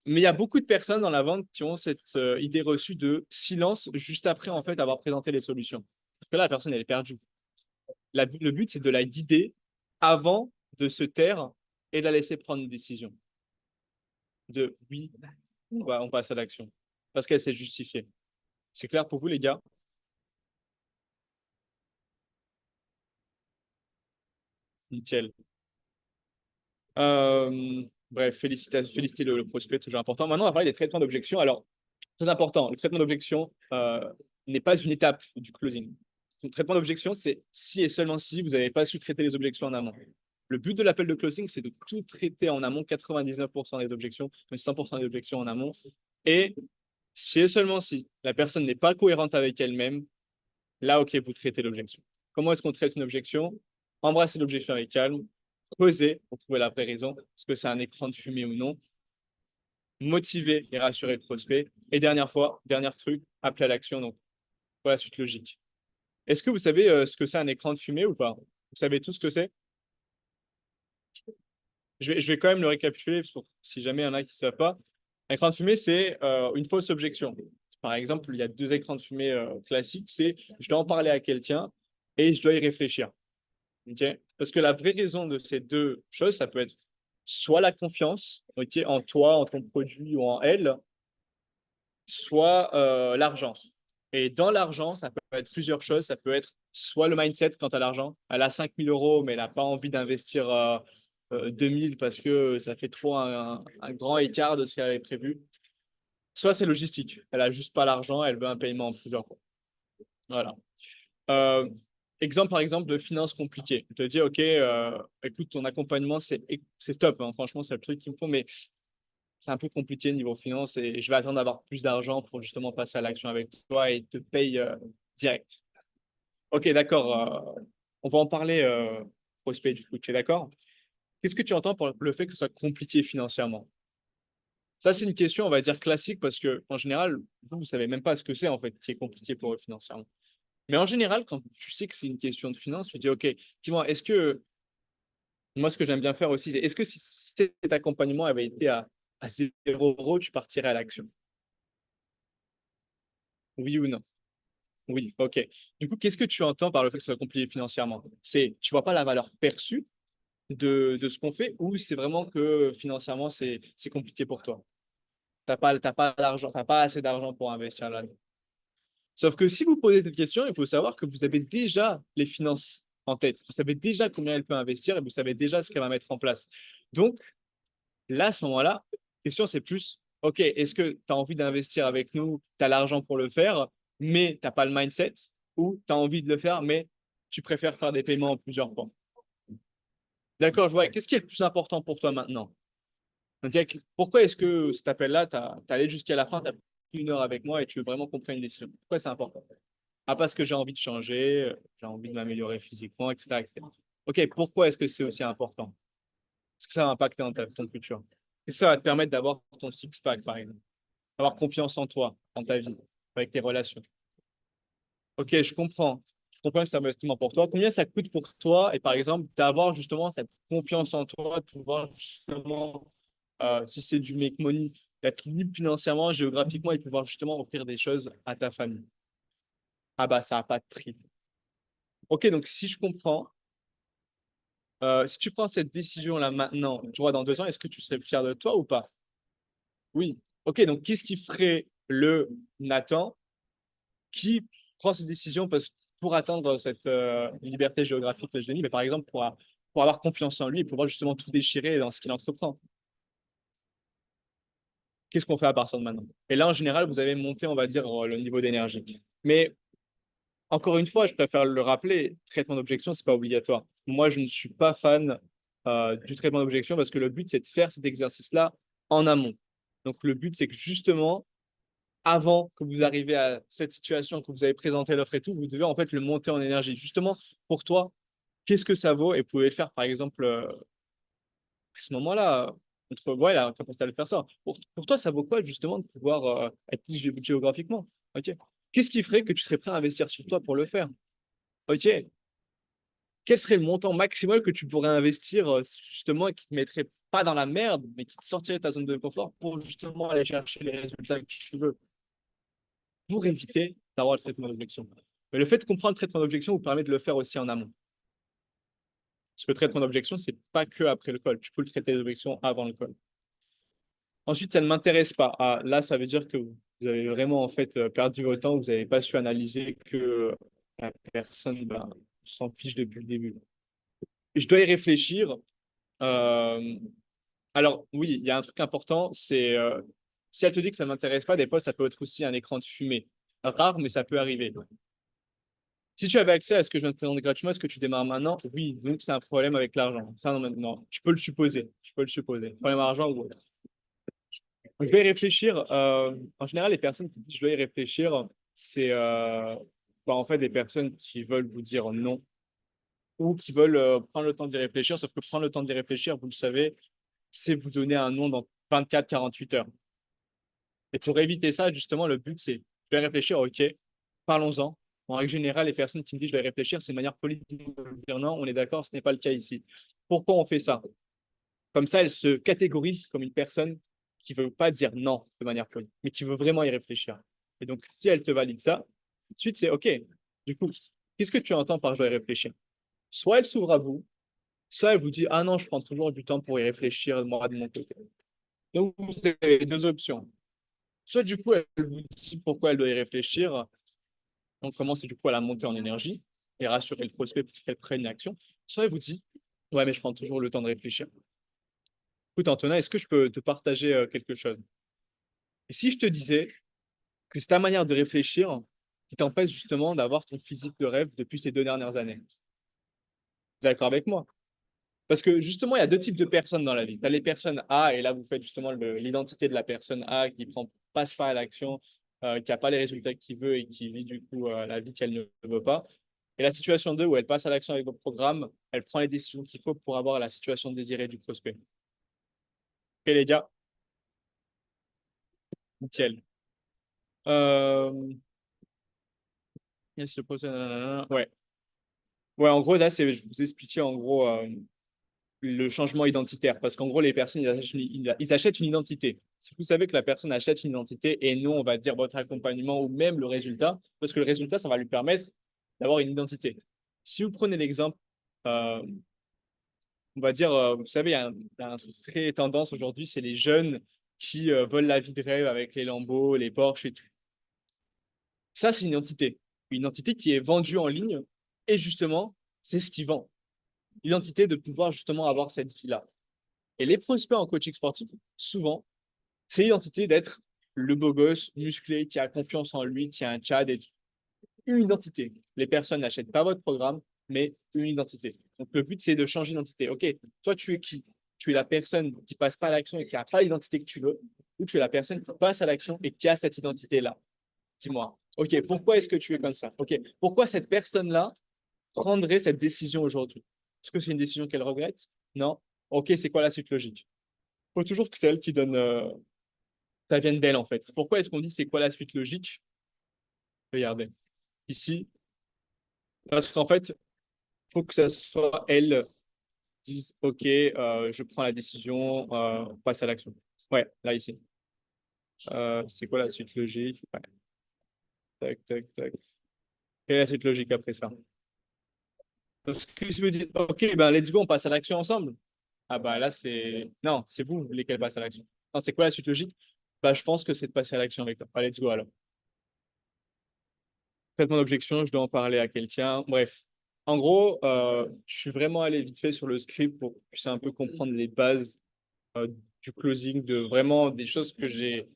Mais il y a beaucoup de personnes dans la vente qui ont cette idée reçue de silence juste après, en fait, avoir présenté les solutions. Parce que là, la personne, elle est perdue. Le but, c'est de la guider avant de se taire et de la laisser prendre une décision. De oui, on passe à l'action. Parce qu'elle s'est justifiée. C'est clair pour vous, les gars? Nickel. Bref, féliciter le prospect, toujours important. Maintenant, on va parler des traitements d'objection. Alors, très important, le traitement d'objection n'est pas une étape du closing. Le traitement d'objection, c'est si et seulement si vous n'avez pas su traiter les objections en amont. Le but de l'appel de closing, c'est de tout traiter en amont, 99% des objections, mais 100% des objections en amont. Et si et seulement si la personne n'est pas cohérente avec elle-même, là, OK, vous traitez l'objection. Comment est-ce qu'on traite une objection? Embrasser l'objection avec calme, poser pour trouver la vraie raison, est-ce que c'est un écran de fumée ou non, motiver et rassurer le prospect. Et dernier truc, appeler à l'action, donc pour la suite logique. Est-ce que vous savez ce que c'est un écran de fumée ou pas? Vous savez tout ce que c'est? Je vais quand même le récapituler, pour, si jamais il y en a qui ne savent pas. Un écran de fumée, c'est une fausse objection. Par exemple, il y a deux écrans de fumée classiques, c'est je dois en parler à quelqu'un et je dois y réfléchir. Okay. Parce que la vraie raison de ces deux choses, ça peut être soit la confiance, okay, en toi, en ton produit ou en elle, soit l'argent. Et dans l'argent, ça peut être plusieurs choses. Ça peut être soit le mindset quant à l'argent. Elle a 5 000 euros, mais elle n'a pas envie d'investir 2 000 parce que ça fait trop un grand écart de ce qu'elle avait prévu. Soit c'est logistique. Elle n'a juste pas l'argent, elle veut un paiement en plusieurs fois. Voilà. Euh, Exemple par exemple de finances compliquées. Je te dis, OK, écoute, ton accompagnement, c'est top. Hein. Franchement, c'est le truc qu'il me faut, mais c'est un peu compliqué niveau finance et je vais attendre d'avoir plus d'argent pour justement passer à l'action avec toi et te paye direct. OK, d'accord. On va en parler, prospect, du coup. Tu es d'accord? Qu'est-ce que tu entends par le fait que ce soit compliqué financièrement? Ça, c'est une question, on va dire, classique parce que en général, vous ne savez même pas ce que c'est en fait qui est compliqué pour eux financièrement. Mais en général, quand tu sais que c'est une question de finance, tu te dis, OK, dis-moi, est-ce que, moi, ce que j'aime bien faire aussi, c'est, est-ce que si cet accompagnement avait été à 0 €, tu partirais à l'action? Oui ou non? Oui, OK. Du coup, qu'est-ce que tu entends par le fait que ce soit compliqué financièrement? C'est, tu vois pas la valeur perçue de ce qu'on fait ou c'est vraiment que financièrement, c'est compliqué pour toi? T'as pas d'argent, t'as pas assez d'argent pour investir là. Sauf que si vous posez cette question, il faut savoir que vous avez déjà les finances en tête. Vous savez déjà combien elle peut investir et vous savez déjà ce qu'elle va mettre en place. Donc, là, à ce moment-là, la question, c'est plus, OK, est-ce que tu as envie d'investir avec nous, tu as l'argent pour le faire, mais tu n'as pas le mindset, ou tu as envie de le faire, mais tu préfères faire des paiements en plusieurs fois. D'accord, je vois. Qu'est-ce qui est le plus important pour toi maintenant? Pourquoi est-ce que cet appel-là, tu as allé jusqu'à la fin, tu as pris 1 heure avec moi et tu veux vraiment qu'on prenne une décision? Pourquoi c'est important? Ah, parce que j'ai envie de changer, j'ai envie de m'améliorer physiquement, etc., etc. OK, pourquoi est-ce que c'est aussi important? Est-ce que ça va impacter dans ton futur? Et ça va te permettre d'avoir ton six-pack, par exemple. Avoir confiance en toi, dans ta vie, avec tes relations. OK, je comprends. Je comprends que c'est un investissement pour toi. Combien ça coûte pour toi et par exemple, d'avoir justement cette confiance en toi, de pouvoir justement, si c'est du make money, d'être libre financièrement, géographiquement et pouvoir justement offrir des choses à ta famille. Ah bah, ça n'a pas de prix. OK, donc si je comprends, si tu prends cette décision-là maintenant, tu vois, dans 2 ans, est-ce que tu serais fier de toi ou pas? Oui. OK, donc qu'est-ce qui ferait le Nathan qui prend cette décision pour atteindre cette liberté géographique que je l'ai mis, mais par exemple pour avoir confiance en lui et pouvoir justement tout déchirer dans ce qu'il entreprend. Qu'est-ce qu'on fait à partir de maintenant? Et là, en général, vous avez monté, on va dire, le niveau d'énergie. Mais encore une fois, je préfère le rappeler, traitement d'objection, c'est pas obligatoire. Moi, je ne suis pas fan du traitement d'objection parce que le but, c'est de faire cet exercice-là en amont. Donc, le but, c'est que justement, avant que vous arriviez à cette situation, que vous avez présenté l'offre et tout, vous devez en fait le monter en énergie. Justement, pour toi, qu'est-ce que ça vaut? Et vous pouvez le faire, par exemple, à ce moment-là, ouais, la capacité à le faire ça. Pour toi, ça vaut quoi justement de pouvoir être plus géographiquement? Ok. Qu'est-ce qui ferait que tu serais prêt à investir sur toi pour le faire? Ok. Quel serait le montant maximal que tu pourrais investir justement et qui te mettrait pas dans la merde, mais qui te sortirait de ta zone de confort pour justement aller chercher les résultats que tu veux pour éviter d'avoir le traitement d'objection. Mais le fait de comprendre le traitement d'objection vous permet de le faire aussi en amont. Parce que le traitement d'objection, c'est pas que après le call. Tu peux le traiter d'objection avant le call. Ensuite, ça ne m'intéresse pas. Ah, là, ça veut dire que vous avez vraiment en fait perdu votre temps, vous n'avez pas su analyser que la personne s'en fiche depuis le début. Je dois y réfléchir. Euh, alors, oui, il y a un truc important, c'est si elle te dit que ça ne m'intéresse pas, des fois, ça peut être aussi un écran de fumée. Rare, mais ça peut arriver. Si tu avais accès à ce que je viens de te présenter gratuitement, est-ce que tu démarres maintenant? Oui, donc c'est un problème avec l'argent. Ça, non, maintenant, tu peux le supposer. Tu peux le supposer. Problème argent ou autre. Je dois y réfléchir. En général, les personnes qui disent je dois y réfléchir, c'est en fait des personnes qui veulent vous dire non ou qui veulent prendre le temps d'y réfléchir. Sauf que prendre le temps d'y réfléchir, vous le savez, c'est vous donner un non dans 24-48 heures. Et pour éviter ça, justement, le but, c'est je vais réfléchir, ok, parlons-en. En règle générale, les personnes qui me disent je vais réfléchir, c'est une manière politique de dire non, on est d'accord, ce n'est pas le cas ici. Pourquoi on fait ça? Comme ça, elle se catégorise comme une personne qui veut pas dire non de manière polie, mais qui veut vraiment y réfléchir. Et donc, si elle te valide ça, ensuite, c'est OK. Du coup, qu'est-ce que tu entends par je dois y réfléchir? Soit elle s'ouvre à vous, soit elle vous dit ah non, je prends toujours du temps pour y réfléchir, moi, de mon côté. Donc, vous avez deux options. Soit du coup, elle vous dit pourquoi elle doit y réfléchir. On commence du coup à la monter en énergie et rassurer le prospect pour qu'elle prenne l'action. Soit elle vous dit ouais, mais je prends toujours le temps de réfléchir. Écoute, Antonin, est-ce que je peux te partager quelque chose? Et si je te disais que c'est ta manière de réfléchir qui t'empêche justement d'avoir ton physique de rêve depuis ces 2 dernières années? Tu es d'accord avec moi? Parce que justement, il y a deux types de personnes dans la vie. Tu as les personnes A, et là, vous faites justement l'identité de la personne A qui passe pas à l'action, qui n'a pas les résultats qu'il veut et qui vit du coup la vie qu'elle ne veut pas. Et la situation 2 où elle passe à l'action avec vos programmes, elle prend les décisions qu'il faut pour avoir la situation désirée du prospect. Ok, les gars, nickel. Euh, yes, le prospect, nanana. Ouais. Ouais, en gros, là, je vous expliquais en gros le changement identitaire. Parce qu'en gros, les personnes, ils achètent une identité. Si vous savez que la personne achète une identité et nous, on va dire votre accompagnement ou même le résultat, parce que le résultat, ça va lui permettre d'avoir une identité. Si vous prenez l'exemple, euh, on va dire, vous savez, il y a un truc très tendance aujourd'hui, c'est les jeunes qui veulent la vie de rêve avec les Lambeaux, les Porsche et tout. Ça, c'est une identité. Une identité qui est vendue en ligne et justement, c'est ce qui vend. L'identité de pouvoir justement avoir cette vie-là. Et les prospects en coaching sportif, souvent, c'est l'identité d'être le beau gosse musclé qui a confiance en lui, qui a un tchad et une identité. Les personnes n'achètent pas votre programme, mais une identité. Donc le but, c'est de changer d'identité. OK, toi, tu es qui? Tu es la personne qui passe pas à l'action et qui n'a pas l'identité que tu veux, ou tu es la personne qui passe à l'action et qui a cette identité-là? Dis-moi. OK, pourquoi est-ce que tu es comme ça? OK, pourquoi cette personne-là prendrait cette décision aujourd'hui? Est-ce que c'est une décision qu'elle regrette? Non? OK, c'est quoi la suite logique? Il faut toujours que c'est elle qui donne, ça vienne d'elle en fait. Pourquoi est-ce qu'on dit c'est quoi la suite logique? Regardez, ici, parce qu'en fait, il faut que ça soit elle qui dise OK, je prends la décision, on passe à l'action. Ouais, là ici. C'est quoi la suite logique? Ouais. Tac, tac, tac. Quelle est la suite logique après ça? Parce que je me dis, OK, ben let's go, on passe à l'action ensemble. Ah bah là, c'est. Non, c'est vous, lesquels passent à l'action. Non, c'est quoi la suite logique? Bah, je pense que c'est de passer à l'action avec toi. Allez, let's go alors. Traitement d'objection, je dois en parler à quelqu'un. Bref. En gros, je suis vraiment allé vite fait sur le script pour que tu puisses un peu comprendre les bases du closing, de vraiment des choses que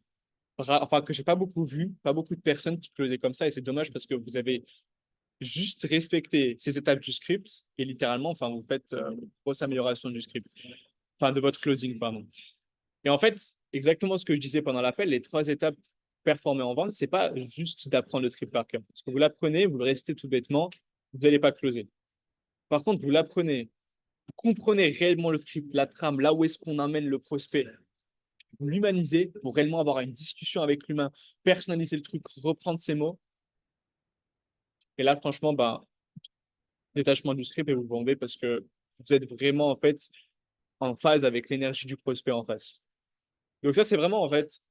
enfin, que j'ai pas beaucoup vues, pas beaucoup de personnes qui closaient comme ça. Et c'est dommage parce que vous avez juste respecter ces étapes du script et littéralement, enfin, vous faites une grosse amélioration du script, enfin, de votre closing, pardon. Et en fait, exactement ce que je disais pendant l'appel, les 3 étapes performer en vente, c'est pas juste d'apprendre le script par cœur. Parce que vous l'apprenez, vous le récitez tout bêtement, vous n'allez pas closer. Par contre, vous l'apprenez, vous comprenez réellement le script, la trame, là où est-ce qu'on emmène le prospect, vous l'humanisez pour réellement avoir une discussion avec l'humain, personnaliser le truc, reprendre ses mots. Et là, franchement, bah, détachement du script et vous vendez parce que vous êtes vraiment en fait en phase avec l'énergie du prospect en face. Donc ça, c'est vraiment en fait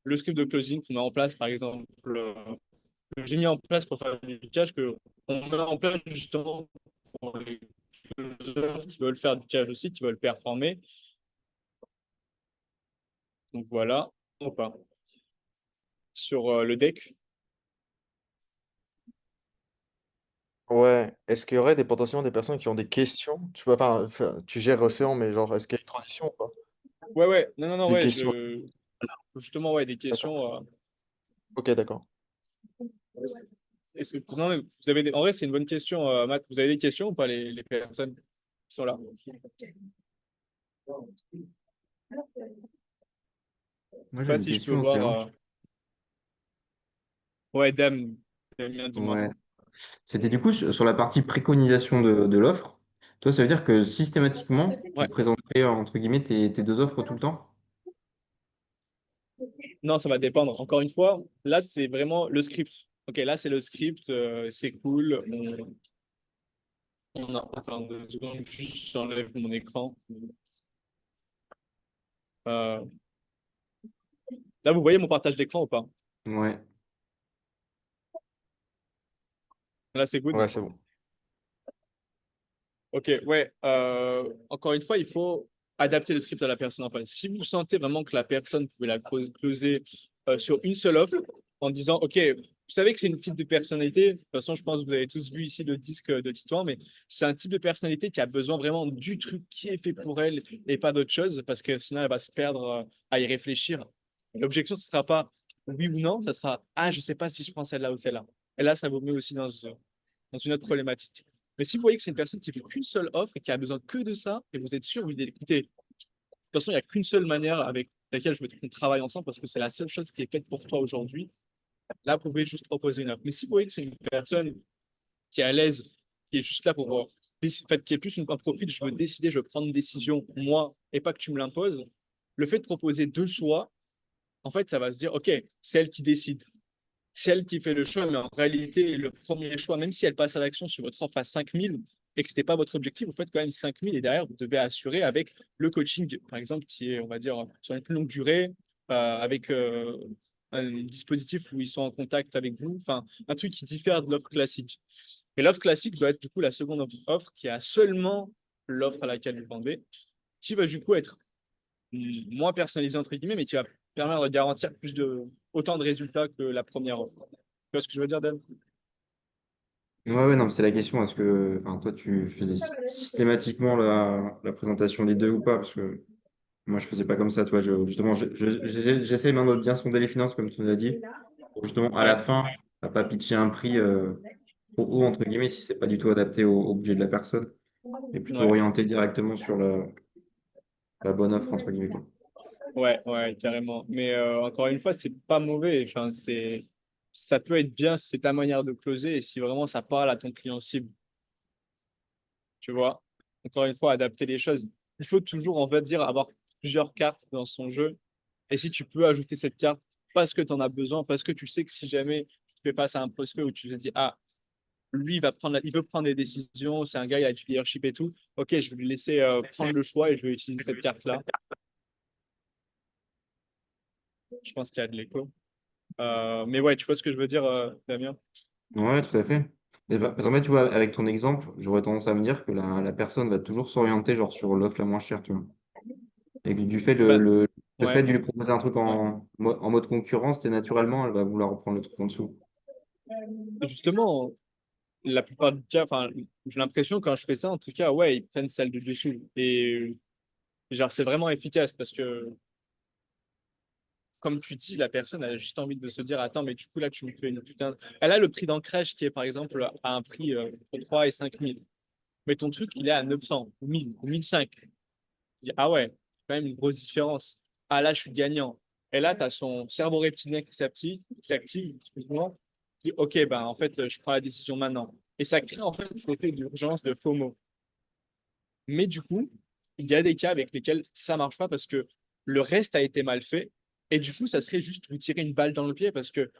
le script de closing qu'on met en place, par exemple, que j'ai mis en place pour faire du cash, que on met en place justement pour les closers qui veulent faire du cash aussi, qui veulent performer. Donc voilà, ou pas. Sur le deck. Ouais. Est-ce qu'il y aurait potentiellement des personnes qui ont des questions? Tu vois, tu gères Océan, mais genre, est-ce qu'il y a une transition ou pas? Ouais, ouais, non, non, non, Des ouais, questions. justement, ouais, des D'accord. questions. Ok, d'accord. Non, mais vous avez en vrai, c'est une bonne question, Matt. Vous avez des questions ou pas, les personnes qui sont là? Moi, Je sais j'ai pas une si je peux question, voir. Océan. Ouais, Dame, Damien, dis-moi. Ouais. C'était du coup sur la partie préconisation de l'offre. Toi, ça veut dire que systématiquement, tu Ouais, présenterais entre guillemets tes deux offres tout le temps? non, ça va dépendre. Encore une fois, là, c'est vraiment le script. Ok, là, c'est le script, c'est cool. On a, attends, 2 secondes, juste j'enlève mon écran. Euh, Là, vous voyez mon partage d'écran ou pas? Ouais. Là, c'est good. Ouais, c'est bon. Ok, ouais. Encore une fois, il faut adapter le script à la personne en face. Si vous sentez vraiment que la personne, pouvait la closer sur une seule offre en disant, OK, vous savez que c'est une type de personnalité. De toute façon, je pense que vous avez tous vu ici le disque de Titouan, mais c'est un type de personnalité qui a besoin vraiment du truc qui est fait pour elle et pas d'autre chose parce que sinon, elle va se perdre à y réfléchir. L'objection, ce sera pas oui ou non, ça sera, ah, je sais pas si je prends celle-là ou celle-là. Et là, ça vous met aussi dans une autre problématique. Mais si vous voyez que c'est une personne qui fait qu'une seule offre et qui a besoin que de ça, et vous êtes sûr, vous dites, écoutez, de toute façon, il n'y a qu'une seule manière avec laquelle je veux qu'on travaille ensemble parce que c'est la seule chose qui est faite pour toi aujourd'hui. Là, vous pouvez juste proposer une offre. Mais si vous voyez que c'est une personne qui est à l'aise, qui est juste là pour en fait, qui est plus un profil, je veux décider, je veux prendre une décision moi et pas que tu me l'imposes. Le fait de proposer 2 choix, en fait, ça va se dire, OK, c'est elle qui décide. C'est elle qui fait le choix, mais en réalité, le premier choix, même si elle passe à l'action sur votre offre à 5 000 et que ce n'était pas votre objectif, vous faites quand même 5 000 et derrière, vous devez assurer avec le coaching, par exemple, qui est, on va dire, sur une plus longue durée, avec un dispositif où ils sont en contact avec vous, enfin, un truc qui diffère de l'offre classique. Et l'offre classique doit être du coup la seconde offre qui a seulement l'offre à laquelle vous vendez, qui va du coup être moins personnalisée, entre guillemets, mais qui va permettre de garantir autant de résultats que la première offre. Tu vois ce que je veux dire, Dan? Ouais, ouais, non, mais c'est la question. Est-ce que, enfin, toi, tu faisais systématiquement la présentation des deux ou pas? Parce que moi, je faisais pas comme ça. Toi, justement, j'essaie maintenant de bien sonder les finances, comme tu nous as dit. Pour justement, à la Ouais, fin, à pas pitcher un prix trop haut, entre guillemets, si c'est pas du tout adapté au budget de la personne, et plutôt ouais, orienté directement sur la bonne offre, entre guillemets, quoi. ouais, ouais, carrément. Mais encore une fois, c'est pas mauvais. Enfin, ça peut être bien si c'est ta manière de closer et si vraiment ça parle à ton client cible, tu vois. Encore une fois, adapter les choses. Il faut toujours, on va dire, avoir plusieurs cartes dans son jeu. Et si tu peux ajouter cette carte parce que tu en as besoin, parce que tu sais que si jamais tu fais face à un prospect où tu te dis, ah, lui, il peut prendre des décisions, c'est un gars, il a du leadership et tout. Ok, je vais lui laisser prendre le choix et je vais utiliser cette carte-là. Je pense qu'il y a de l'écho. Mais ouais, tu vois ce que je veux dire, Damien? Ouais, tout à fait. Et parce qu'en fait, tu vois, avec ton exemple, j'aurais tendance à me dire que la personne va toujours s'orienter genre sur l'offre la moins chère, tu vois. Et que du fait, Bah, le fait ouais, de lui proposer un truc ouais. en mode concurrence, c'est naturellement, elle va vouloir reprendre le truc en dessous. Justement, la plupart du cas, enfin, j'ai l'impression quand je fais ça, en tout cas, ouais, ils prennent celle du dessus. Et genre, c'est vraiment efficace parce que comme tu dis, la personne a juste envie de se dire, attends, mais du coup, là, tu me fais une putain. Elle a le prix d'ancrage qui est, par exemple, à un prix entre 3 et 5 000. Mais ton truc, il est à 900, ou 1000, ou 1005. Il dit, ah ouais, quand même une grosse différence. Ah là, je suis gagnant. Et là, tu as son cerveau reptilien qui s'active, excuse-moi, qui dit, ok, ben, en fait, je prends la décision maintenant. Et ça crée en fait un effet d'urgence de FOMO. Mais du coup, il y a des cas avec lesquels ça marche pas parce que le reste a été mal fait. Et du coup, ça serait juste vous tirer une balle dans le pied parce que,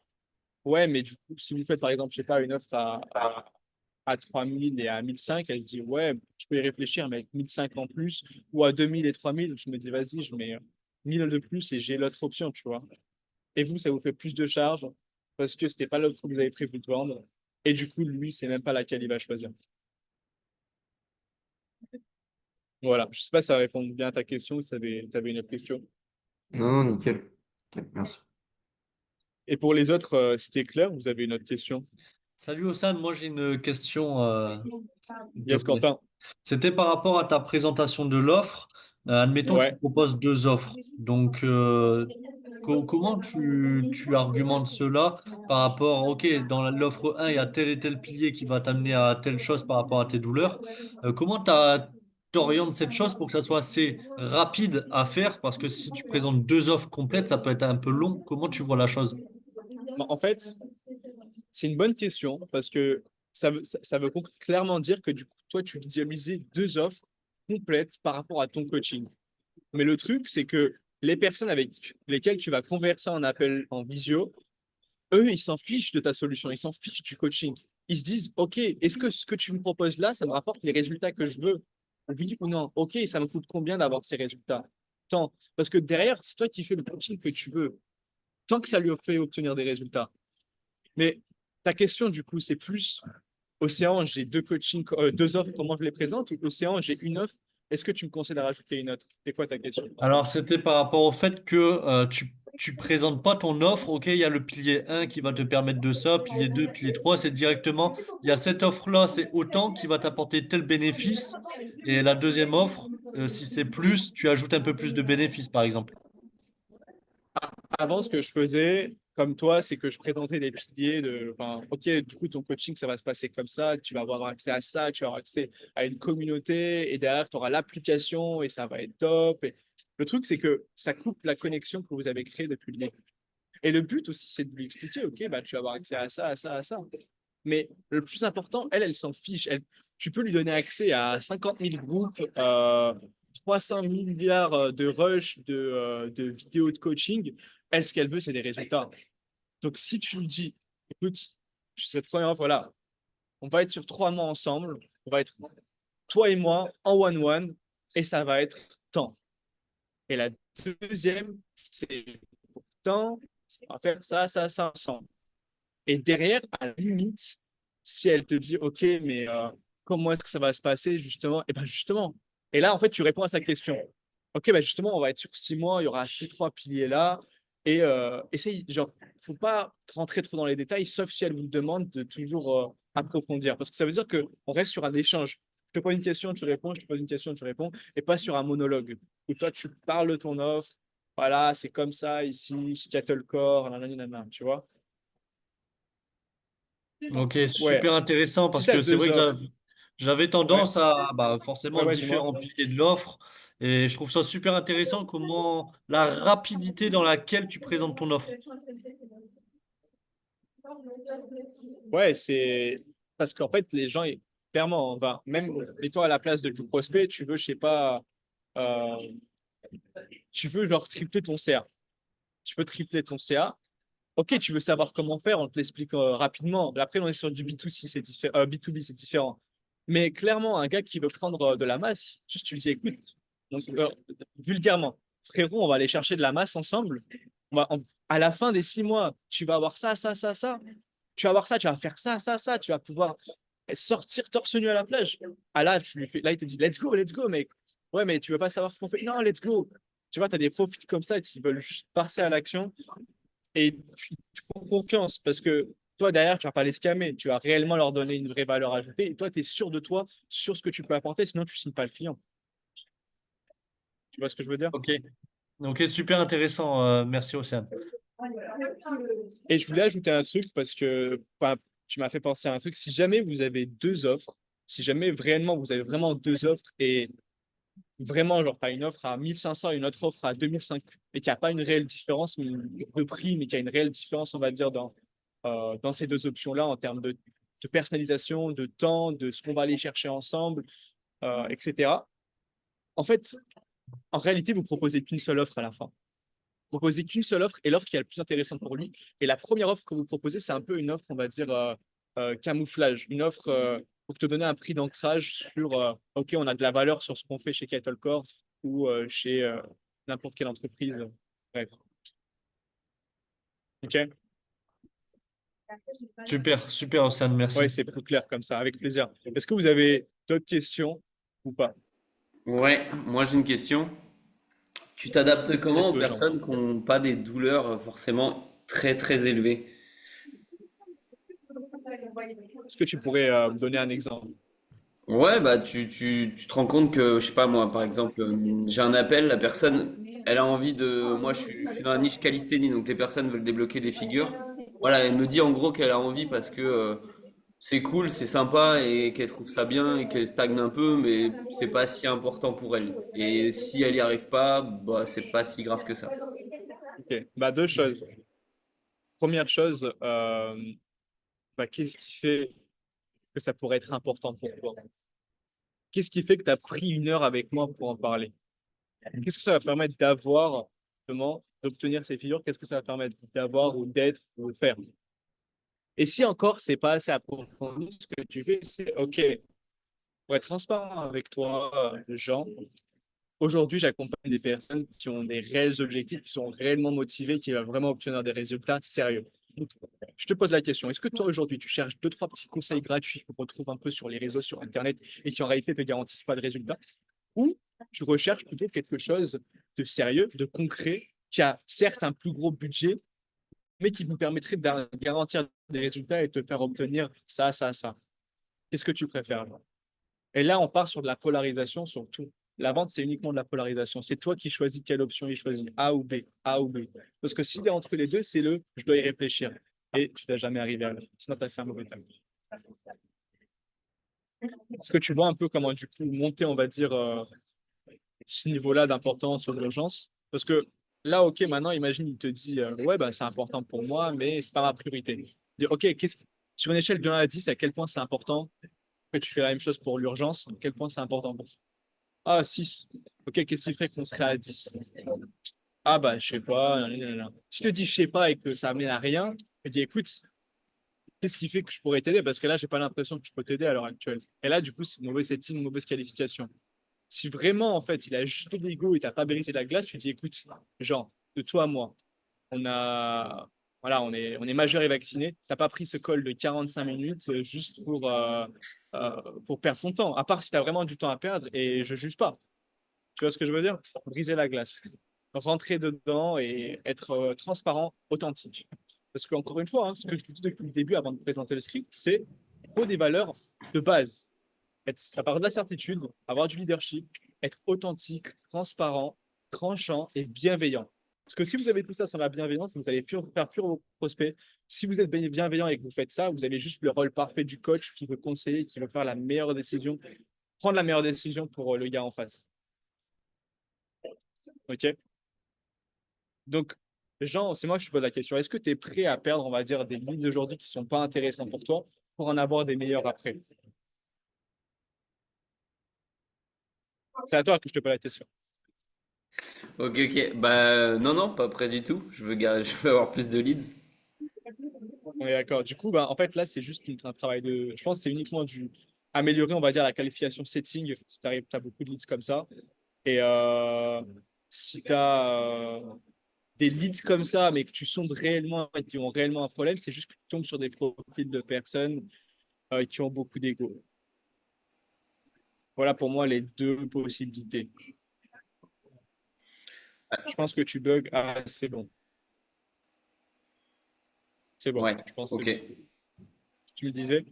ouais, mais du coup, si vous faites par exemple, je sais pas, une offre à 3000 et à 1005, elle dit, ouais, je peux y réfléchir, mais avec 1005 en plus, ou à 2000 et 3000, je me dis, vas-y, je mets 1000 de plus et j'ai l'autre option, tu vois. Et vous, ça vous fait plus de charges parce que c'était pas l'autre que vous avez prévu de vendre. Et du coup, lui, c'est même pas laquelle il va choisir. Voilà. Je sais pas si ça répond bien à ta question ou si tu avais une autre question. Non, non, nickel. Nickel, merci. Et pour les autres, c'était clair, vous avez une autre question? Salut Ossan, moi j'ai une question s'il te Yes, plaît. Quentin. C'était par rapport à ta présentation de l'offre. Admettons que tu Ouais. proposes deux offres. Donc, comment tu argumentes cela par rapport, OK, dans l'offre 1, il y a tel et tel pilier qui va t'amener à telle chose par rapport à tes douleurs. Comment tu orientes cette chose pour que ça soit assez rapide à faire? Parce que si tu présentes deux offres complètes, ça peut être un peu long. Comment tu vois la chose? Bon, en fait, c'est une bonne question parce que ça veut clairement dire que du coup, toi, tu visualisais deux offres complètes par rapport à ton coaching. Mais le truc, c'est que les personnes avec lesquelles tu vas converser en appel, en visio, eux, ils s'en fichent de ta solution, ils s'en fichent du coaching. Ils se disent, OK, est-ce que ce que tu me proposes là, ça me rapporte les résultats que je veux? Oui ou non? OK, ça me coûte combien d'avoir ces résultats? Tant. Parce que derrière, c'est toi qui fais le coaching que tu veux, tant que ça lui fait obtenir des résultats. Mais ta question, du coup, c'est plus Océan, j'ai deux coachings, deux offres, comment je les présente? Ou Océan, j'ai une offre, est-ce que tu me conseilles de rajouter une autre? C'est quoi ta question? Alors, c'était par rapport au fait que tu présentes pas ton offre. OK, il y a le pilier 1 qui va te permettre de ça, pilier 2, pilier 3, c'est directement, il y a cette offre-là, c'est autant qui va t'apporter tel bénéfice. Et la deuxième offre, si c'est plus, tu ajoutes un peu plus de bénéfices, par exemple. Avant, ce que je faisais, comme toi, c'est que je présentais des piliers de, enfin, OK, du coup, ton coaching, ça va se passer comme ça, tu vas avoir accès à ça, tu vas avoir accès à une communauté, et derrière, tu auras l'application, et ça va être top. Et le truc, c'est que ça coupe la connexion que vous avez créée depuis le début. Et le but aussi, c'est de lui expliquer, OK, bah, tu vas avoir accès à ça, à ça, à ça. Mais le plus important, elle s'en fiche. Tu peux lui donner accès à 50 000 groupes, 300 milliards de rush, de vidéos de coaching. Elle, ce qu'elle veut, c'est des résultats. Donc, si tu lui dis, écoute, cette première offre, voilà, on va être sur 3 mois ensemble, on va être toi et moi en one-one, et ça va être temps. Et la deuxième, c'est temps, on va faire ça, ça, ça ensemble. Et derrière, à la limite, si elle te dit, OK, mais comment est-ce que ça va se passer, justement? Et bien, justement. Et là, en fait, tu réponds à sa question. OK, ben justement, on va être sur 6 mois, il y aura ces trois piliers-là. Et essaye, genre, faut pas rentrer trop dans les détails, sauf si elle vous demande de toujours approfondir. Parce que ça veut dire qu'on reste sur un échange. Je te pose une question, tu réponds, je te pose une question, tu réponds, et pas sur un monologue où toi, tu parles de ton offre. Voilà, c'est comme ça ici, Shuttlecore, nanana, tu vois? OK, Ouais, super intéressant si parce tu as que c'est deux vrai que offres, j'avais ouais, tendance à ouais, forcément ouais, dis-moi. différents piliers de l'offre et je trouve ça super intéressant comment la rapidité dans laquelle tu présentes ton offre. Ouais, c'est parce qu'en fait, les gens, clairement, enfin, même et toi à la place du prospect, tu veux, je sais pas, euh, tu veux genre tripler ton CA. Tu veux tripler ton CA. Ok, tu veux savoir comment faire, on te l'explique rapidement. Après, on est sur du B2C, c'est différent, B2B, c'est différent. Mais clairement, un gars qui veut prendre de la masse, juste tu lui dis, écoute, donc, vulgairement, frérot, on va aller chercher de la masse ensemble. À la fin des 6 mois, tu vas avoir ça, ça, ça, ça. Tu vas avoir ça, tu vas faire ça, ça, ça. Tu vas pouvoir sortir torse nu à la plage. Ah là, là, il te dit, let's go, mec. Ouais, mais tu veux pas savoir ce qu'on fait. Non, let's go. Tu vois, tu as des profils comme ça qui veulent juste passer à l'action et tu font confiance parce que toi, derrière, tu vas pas les scammer. Tu vas réellement leur donner une vraie valeur ajoutée. Et toi, tu es sûr de toi, sur ce que tu peux apporter, sinon tu signes pas le client. Tu vois ce que je veux dire? OK. Ok, super intéressant. Merci, Océane. Et je voulais ajouter un truc parce que enfin, tu m'as fait penser à un truc. Si jamais vous avez deux offres, si jamais réellement vous avez vraiment deux offres et vraiment, genre, tu as une offre à 1500 et une autre offre à 2005 et qu'il n'y a pas une réelle différence de prix, mais qu'il y a une réelle différence, on va dire, dans ces deux options-là en termes de personnalisation, de temps, de ce qu'on va aller chercher ensemble, etc. En fait, en réalité, vous proposez qu'une seule offre à la fin. Vous proposez qu'une seule offre et l'offre qui est la plus intéressante pour lui. Et la première offre que vous proposez, c'est un peu une offre, on va dire, camouflage. Une offre pour te donner un prix d'ancrage sur, OK, on a de la valeur sur ce qu'on fait chez Kettlecore ou chez n'importe quelle entreprise. Bref. OK? Super, super, Océane, Ouais, merci. c'est plus clair comme ça, avec plaisir. Est-ce que vous avez d'autres questions ou pas? Ouais, moi j'ai une question. Tu t'adaptes comment Let's aux go, Jean. personnes qui n'ont pas des douleurs forcément très très élevées? Est-ce que tu pourrais me donner un exemple? Ouais, bah tu te rends compte que, je sais pas moi, par exemple, j'ai un appel, la personne, elle a envie de... Moi je suis dans la niche calisthénie, donc les personnes veulent débloquer des figures. Voilà, elle me dit en gros qu'elle a envie parce que c'est cool, c'est sympa et qu'elle trouve ça bien et qu'elle stagne un peu, mais c'est pas si important pour elle. Et si elle y arrive pas, bah c'est pas si grave que ça. OK. Bah, deux choses. Première chose, bah, qu'est-ce qui fait que ça pourrait être important pour toi? Qu'est-ce qui fait que tu as pris une heure avec moi pour en parler? Qu'est-ce que ça va permettre d'avoir, justement, d'obtenir ces figures? Qu'est-ce que ça va permettre d'avoir ou d'être ou de faire? Et si encore, c'est pas assez approfondi, ce que tu fais, c'est OK, pour être transparent avec toi, Jean, aujourd'hui, j'accompagne des personnes qui ont des réels objectifs, qui sont réellement motivées, qui veulent vraiment obtenir des résultats sérieux. Donc, je te pose la question, est-ce que toi, aujourd'hui, tu cherches deux, trois petits conseils gratuits qu'on retrouve un peu sur les réseaux, sur Internet, et qui en réalité ne te garantissent pas de résultats? Ou tu recherches plutôt quelque chose de sérieux, de concret, qui a certes un plus gros budget, mais qui vous permettrait de garantir des résultats et de te faire obtenir ça, ça, ça. Qu'est-ce que tu préfères? Et là, on part sur de la polarisation sur tout. La vente, c'est uniquement de la polarisation. C'est toi qui choisis quelle option il choisit, A ou B, A ou B. Parce que s'il est entre les deux, c'est le je dois y réfléchir. Et tu n'as jamais arrivé à là. Sinon, tu as fait un mauvais table. Est-ce que tu vois un peu comment, du coup, monter, on va dire, ce niveau-là d'importance ou d'urgence? Parce que là, OK, maintenant, imagine, il te dit, ouais, bah, c'est important pour moi, mais c'est pas ma priorité. Dire, OK, sur une échelle de 1 à 10, à quel point c'est important que tu fais la même chose pour l'urgence? À quel point c'est important pour toi? Ah, 6. OK, qu'est-ce qui ferait qu'on serait à 10? Ah, bah, je sais pas. Nanana. Si je te dis je sais pas et que ça amène à rien, je te dis écoute, qu'est-ce qui fait que je pourrais t'aider? Parce que là, j'ai pas l'impression que je peux t'aider à l'heure actuelle. Et là, du coup, c'est une mauvaise setting, une mauvaise qualification. Si vraiment, en fait, il a juste de l'ego et t'as pas brisé la glace, tu dis, écoute, genre, de toi à moi, on a, voilà, on est majeur et vacciné. T'as pas pris ce call de 45 minutes juste pour perdre son temps. À part si tu as vraiment du temps à perdre et je juge pas. Tu vois ce que je veux dire? Briser la glace. Rentrer dedans et être transparent, authentique. Parce qu'encore une fois, hein, ce que je vous dis depuis le début avant de présenter le script, c'est faut des valeurs de base avoir de la certitude, avoir du leadership, être authentique, transparent, tranchant et bienveillant. Parce que si vous avez tout ça sans la bienveillance, vous allez faire fuir vos prospects. Si vous êtes bienveillant et que vous faites ça, vous avez juste le rôle parfait du coach qui veut conseiller, qui veut faire la meilleure décision, prendre la meilleure décision pour le gars en face. OK? Donc, Jean, c'est moi que je te pose la question. Est-ce que tu es prêt à perdre, on va dire, des leads aujourd'hui qui ne sont pas intéressants pour toi pour en avoir des meilleurs après? C'est à toi que je te pose la question. Ok, ok. Bah non, non, pas près du tout. Je veux avoir plus de leads. On est d'accord. Du coup, bah, en fait, là, c'est juste un travail de. Je pense que c'est uniquement du améliorer, on va dire, la qualification setting. Si tu as beaucoup de leads comme ça. Et si tu as des leads comme ça, mais que tu sondes réellement et qui ont réellement un problème, c'est juste que tu tombes sur des profils de personnes qui ont beaucoup d'ego. Voilà pour moi les deux possibilités. Je pense que tu bugs. Ah, c'est bon. C'est bon. Ouais, Je pense que c'est ok. bon. Tu me disais,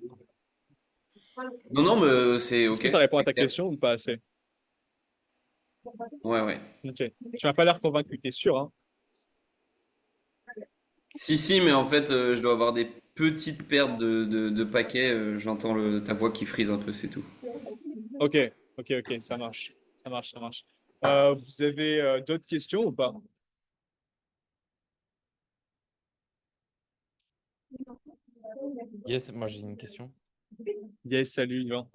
Non, non, mais c'est est-ce que ok, ça répond à c'est ta clair. question ou pas assez? Ouais, ouais. Ok. Tu m'as pas l'air convaincu, t'es sûr, hein? Si, si, mais en fait, je dois avoir des petites pertes de paquets. J'entends ta voix qui frise un peu, c'est tout. Ok, ok, ça marche. Ça marche, ça marche. Vous avez d'autres questions ou pas? Yes, moi j'ai une question. Yes, salut, Yvan.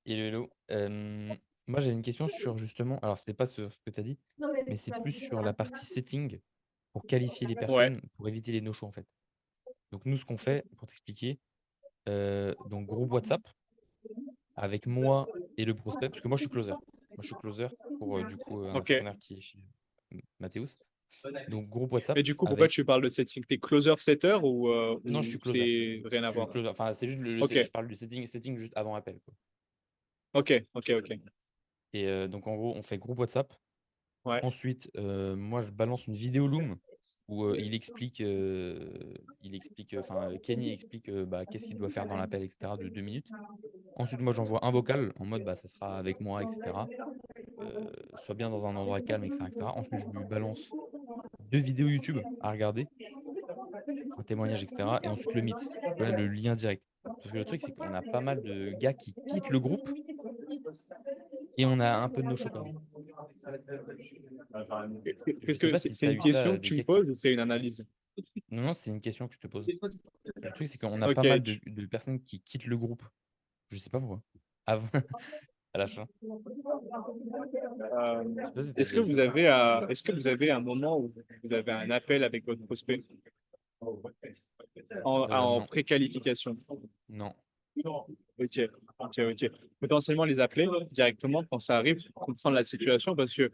Hello, hello. Moi j'avais une question sur justement, alors c'était pas ce que tu as dit, mais c'est plus sur la partie setting pour qualifier les Ouais, personnes, pour éviter les no-shows en fait. Donc nous, ce qu'on fait, pour t'expliquer, donc groupe WhatsApp avec moi et le prospect, parce que moi je suis closer. Moi je suis closer pour du coup un ok. entrepreneur qui est chez Mathéus. Donc groupe WhatsApp Et du coup, pourquoi tu avec. parles de setting? T'es closer setter Non, je ou suis closer. c'est rien Je à suis voir? closer. Enfin, c'est juste Ok, je parle du setting juste avant appel, quoi. ok. Et donc en gros, on fait groupe WhatsApp. Ouais, Ensuite, moi, je balance une vidéo Loom où enfin, Kenny explique bah, qu'est-ce qu'il doit faire dans l'appel, etc., de 2 minutes. Ensuite, moi, j'envoie un vocal en mode, bah, ça sera avec moi, etc. Sois bien dans un endroit calme, etc., etc. Ensuite, je lui balance 2 vidéos YouTube à regarder, un témoignage, etc. Et ensuite, le Meet, voilà, le lien direct. Parce que le truc, c'est qu'on a pas mal de gars qui quittent le groupe et on a un peu de no-show quand même. Je qu'est-ce sais que pas si tu c'est as une eu ça, question que des tu me gars qui. poses ou c'est une analyse? Non, non, c'est une question que je te pose. Le truc, c'est qu'on a pas Ok, mal de personnes qui quittent le groupe. Je sais pas pourquoi. Avant, à la fin. euh, Je sais pas si t'as déjà eu ça. est-ce que vous avez un moment où vous avez un appel avec votre prospect en Non, préqualification? non. Ok, ok. Potentiellement les appeler directement quand ça arrive, comprendre la situation parce que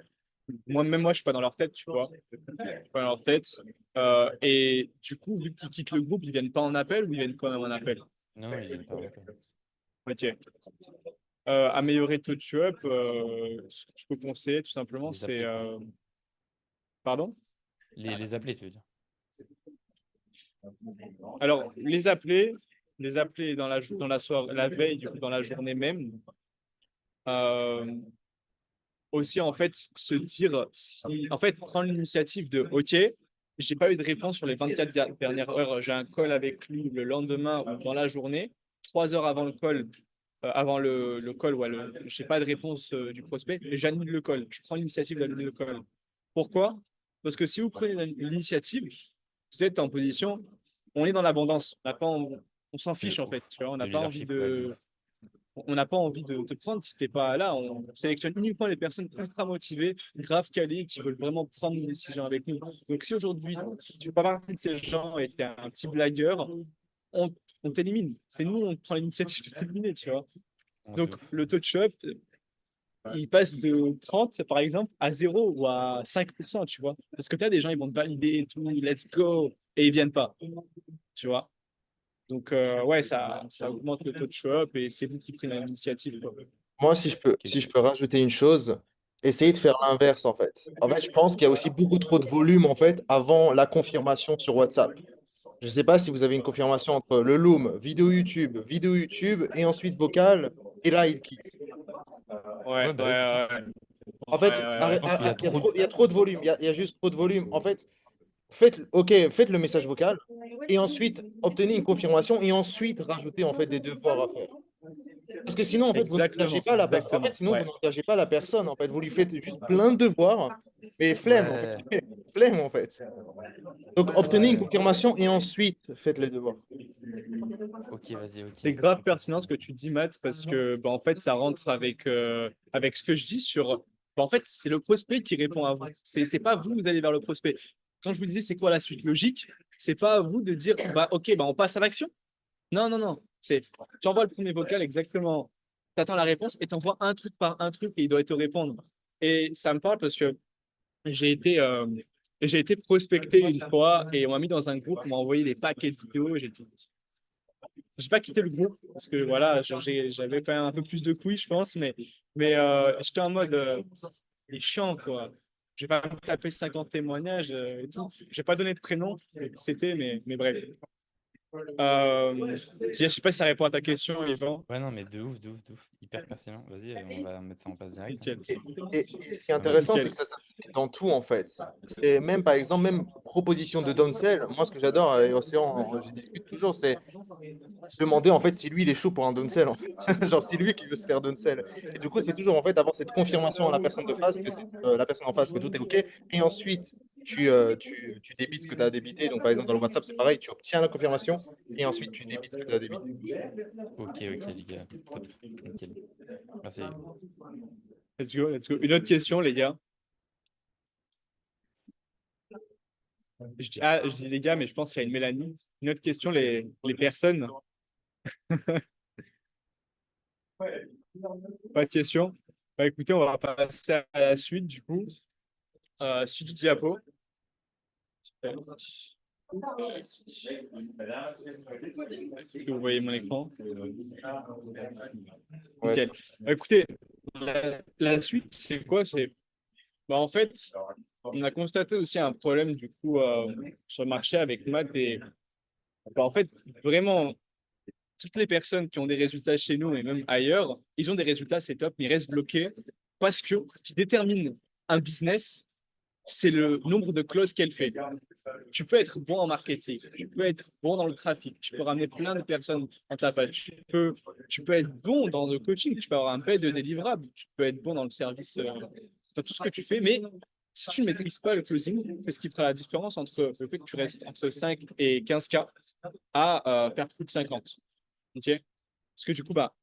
même moi, je suis pas dans leur tête, tu vois. Je suis pas dans leur tête. Et du coup, vu qu'ils quittent le groupe, ils viennent pas en appel ou ils viennent quand même en appel? Non, non, ils viennent pas en appel. Ok. Améliorer touch-up, ce que je peux conseiller tout simplement, Les c'est... appeler, quoi. Pardon? Les appeler, tu veux dire. Alors, les appeler dans la soirée, la veille, du coup, dans la journée même. Euh, aussi, en fait, se dire, en fait, prendre l'initiative de, OK, j'ai pas eu de réponse sur les 24 dernières heures, j'ai un call avec lui le lendemain ou dans la journée, 3 heures avant le call, avant le call, ouais, j'ai pas de réponse du prospect, et j'annule le call. Je prends l'initiative d'annuler le call. Pourquoi? Parce que si vous prenez l'initiative, vous êtes en position, on est dans l'abondance, on s'en De fiche en fait, ouf. tu vois, De leadership, ouais, de ouf. on n'a pas envie de te prendre si t'es pas là. On sélectionne uniquement les personnes ultra motivées, grave calées, qui veulent vraiment prendre une décision avec nous. Donc si aujourd'hui tu fais pas partie de ces gens et t'es un petit blagueur, on, on t'élimine. C'est nous, on prend l'initiative de t'éliminer, tu vois. Ouais, de Donc ouf. le touch-up, il passe de 30 par exemple à 0 ou à 5%, tu vois. Parce que tu as des gens, ils vont te valider et tout, let's go, et ils viennent pas, tu vois. Donc ouais, ça augmente le touch-up et c'est vous qui prenez l'initiative, quoi. Moi, Ok. si je peux rajouter une chose, essayez de faire l'inverse en fait. En fait, je pense qu'il y a aussi beaucoup trop de volume en fait avant la confirmation sur WhatsApp. Je ne sais pas si vous avez une confirmation entre le Loom, vidéo YouTube et ensuite vocal, et là il quitte. Ouais, Ouais, bah ouais, c'est ça. En fait, Je pense qu'il y a trop de. il y a trop de volume, il y a juste trop de volume. En fait, faites le message vocal et ensuite obtenez une confirmation et ensuite rajoutez en fait des devoirs à faire. Parce que sinon, en fait, vous n'engagez exactement, pas en fait, exactement. sinon, vous Ouais, n'engagez pas la personne. En fait, vous lui faites juste plein de devoirs, mais flemme, en fait. Ouais. Flemme, en fait. Donc, obtenez une Ouais. confirmation et ensuite faites les devoirs. Ok, vas-y, ok. c'est grave Ok, pertinent ce que tu dis, Matt, parce que bah, en fait, ça rentre avec ce que je dis sur. Bah, en fait, c'est le prospect qui répond à vous. C'est pas vous, vous allez vers le prospect. Quand je vous disais c'est quoi la suite logique, c'est pas à vous de dire bah ok, bah on passe à l'action. Non. C'est tu envoies le premier vocal exactement. Tu attends la réponse et tu envoies un truc par un truc et il doit te répondre. Et ça me parle parce que j'ai été, euh, j'ai été prospecté une fois et on m'a mis dans un groupe, on m'a envoyé des paquets de vidéos. J'ai pas quitté le groupe parce que voilà, j'avais quand même un peu plus de couilles, je pense, mais j'étais en mode il est chiant quoi. Je vais pas me taper 50 témoignages et tout. J'ai pas donné de prénom, c'était, mais bref. Je sais pas si ça répond à ta question, Yvan. Ouais, non, mais de ouf, de ouf, de ouf. Hyper pertinent. Vas-y, on va mettre ça en place direct, hein. Nickel. Et ce qui est On va intéressant, nickel. c'est que ça s'applique dans tout, en fait. C'est même, par exemple, même proposition de downsell. Moi, ce que j'adore à Océan, je discute toujours, c'est demander, en fait, si lui, il est chaud pour un downsell, en fait. Genre, si lui qui veut se faire downsell. Et du coup, c'est toujours, en fait, avoir cette confirmation à la personne de face, la personne en face, que tout est OK. Et ensuite, tu débites ce que tu as débité. Donc, par exemple, dans le WhatsApp, c'est pareil, tu obtiens la confirmation et ensuite, tu débites ce que tu as débité. Ok, les gars. Top. Nickel. Merci. Let's go, let's go. Une autre question, les gars. Je dis les gars, mais je pense qu'il y a une Mélanie. Une autre question, les personnes. Pas de question. Bah, écoutez, on va passer à la suite, du coup. Suite du diapo. Est-ce que vous voyez mon écran? Ouais. Nickel. Bah, écoutez, la suite, c'est quoi? Bah, en fait, on a constaté aussi un problème du coup sur le marché avec Matt et bah, en fait, vraiment, toutes les personnes qui ont des résultats chez nous et même ailleurs, ils ont des résultats, c'est top, mais ils restent bloqués parce que ce qui détermine un business, c'est le nombre de closes qu'elle fait. Tu peux être bon en marketing, tu peux être bon dans le trafic, tu peux ramener plein de personnes en ta page, tu peux être bon dans le coaching, tu peux avoir un paid de délivrable, tu peux être bon dans le service, dans tout ce que tu fais, mais si tu ne maîtrises pas le closing, c'est ce qui fera la différence entre le fait que tu restes entre 5 et 15K à faire plus de 50. Ok? Parce que du coup, bah,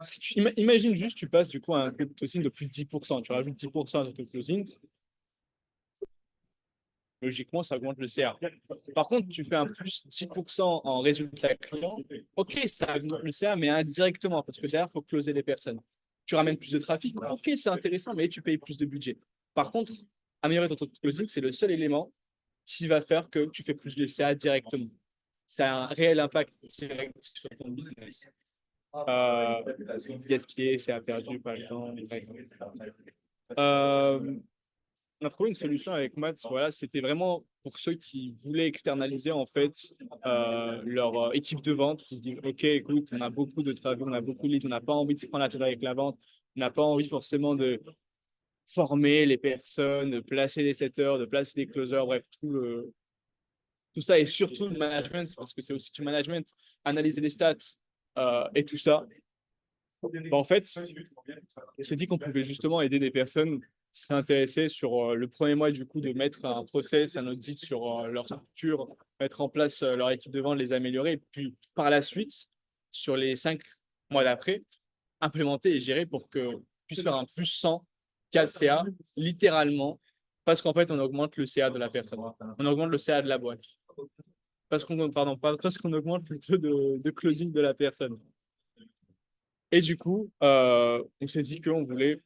si imagine juste, tu passes du coup à un closing de plus de 10%, tu rajoutes 10% à ton closing, logiquement, ça augmente le CA. Par contre, tu fais un plus 10% en résultat client, ok, ça augmente le CA, mais indirectement, parce que derrière, il faut closer les personnes. Tu ramènes plus de trafic, ok, c'est intéressant, mais tu payes plus de budget. Par contre, améliorer ton taux de closing, c'est le seul élément qui va faire que tu fais plus de CA directement. Ça a un réel impact direct sur ton business. Gaspiller, CA perdu, par exemple. On a trouvé une solution avec Matt. Voilà, c'était vraiment pour ceux qui voulaient externaliser en fait leur équipe de vente, qui se disent OK, écoute, on a beaucoup de travail, on a beaucoup de leads, on n'a pas envie de se prendre la tête avec la vente, on n'a pas envie forcément de former les personnes, de placer des setters, de placer des closers, bref, tout ça et surtout le management, parce que c'est aussi du management, analyser les stats et tout ça. Bah, en fait, on s'est dit qu'on pouvait justement aider des personnes qui seraient intéressées sur le premier mois du coup de mettre un process, un audit sur leur structure, mettre en place leur équipe de vente, les améliorer, et puis par la suite, sur les 5 mois d'après, implémenter et gérer pour que puisse faire un plus 100 cas de CA, littéralement, parce qu'en fait, on augmente le CA de la personne. On augmente le CA de la boîte. Pardon, pas parce qu'on augmente le taux de closing de la personne. Et du coup, on s'est dit qu'on voulait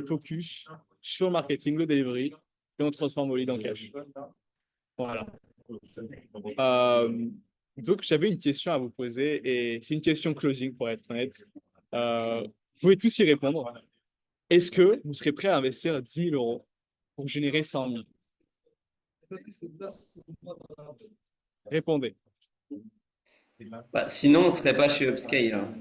focus sur le marketing, le delivery, et on transforme au lead en cash. Voilà. Donc, j'avais une question à vous poser, et c'est une question closing, pour être honnête. Vous pouvez tous y répondre. Est-ce que vous serez prêt à investir 10 000 euros pour générer 100 000? Répondez. Bah, sinon, on serait pas chez Upscale, hein.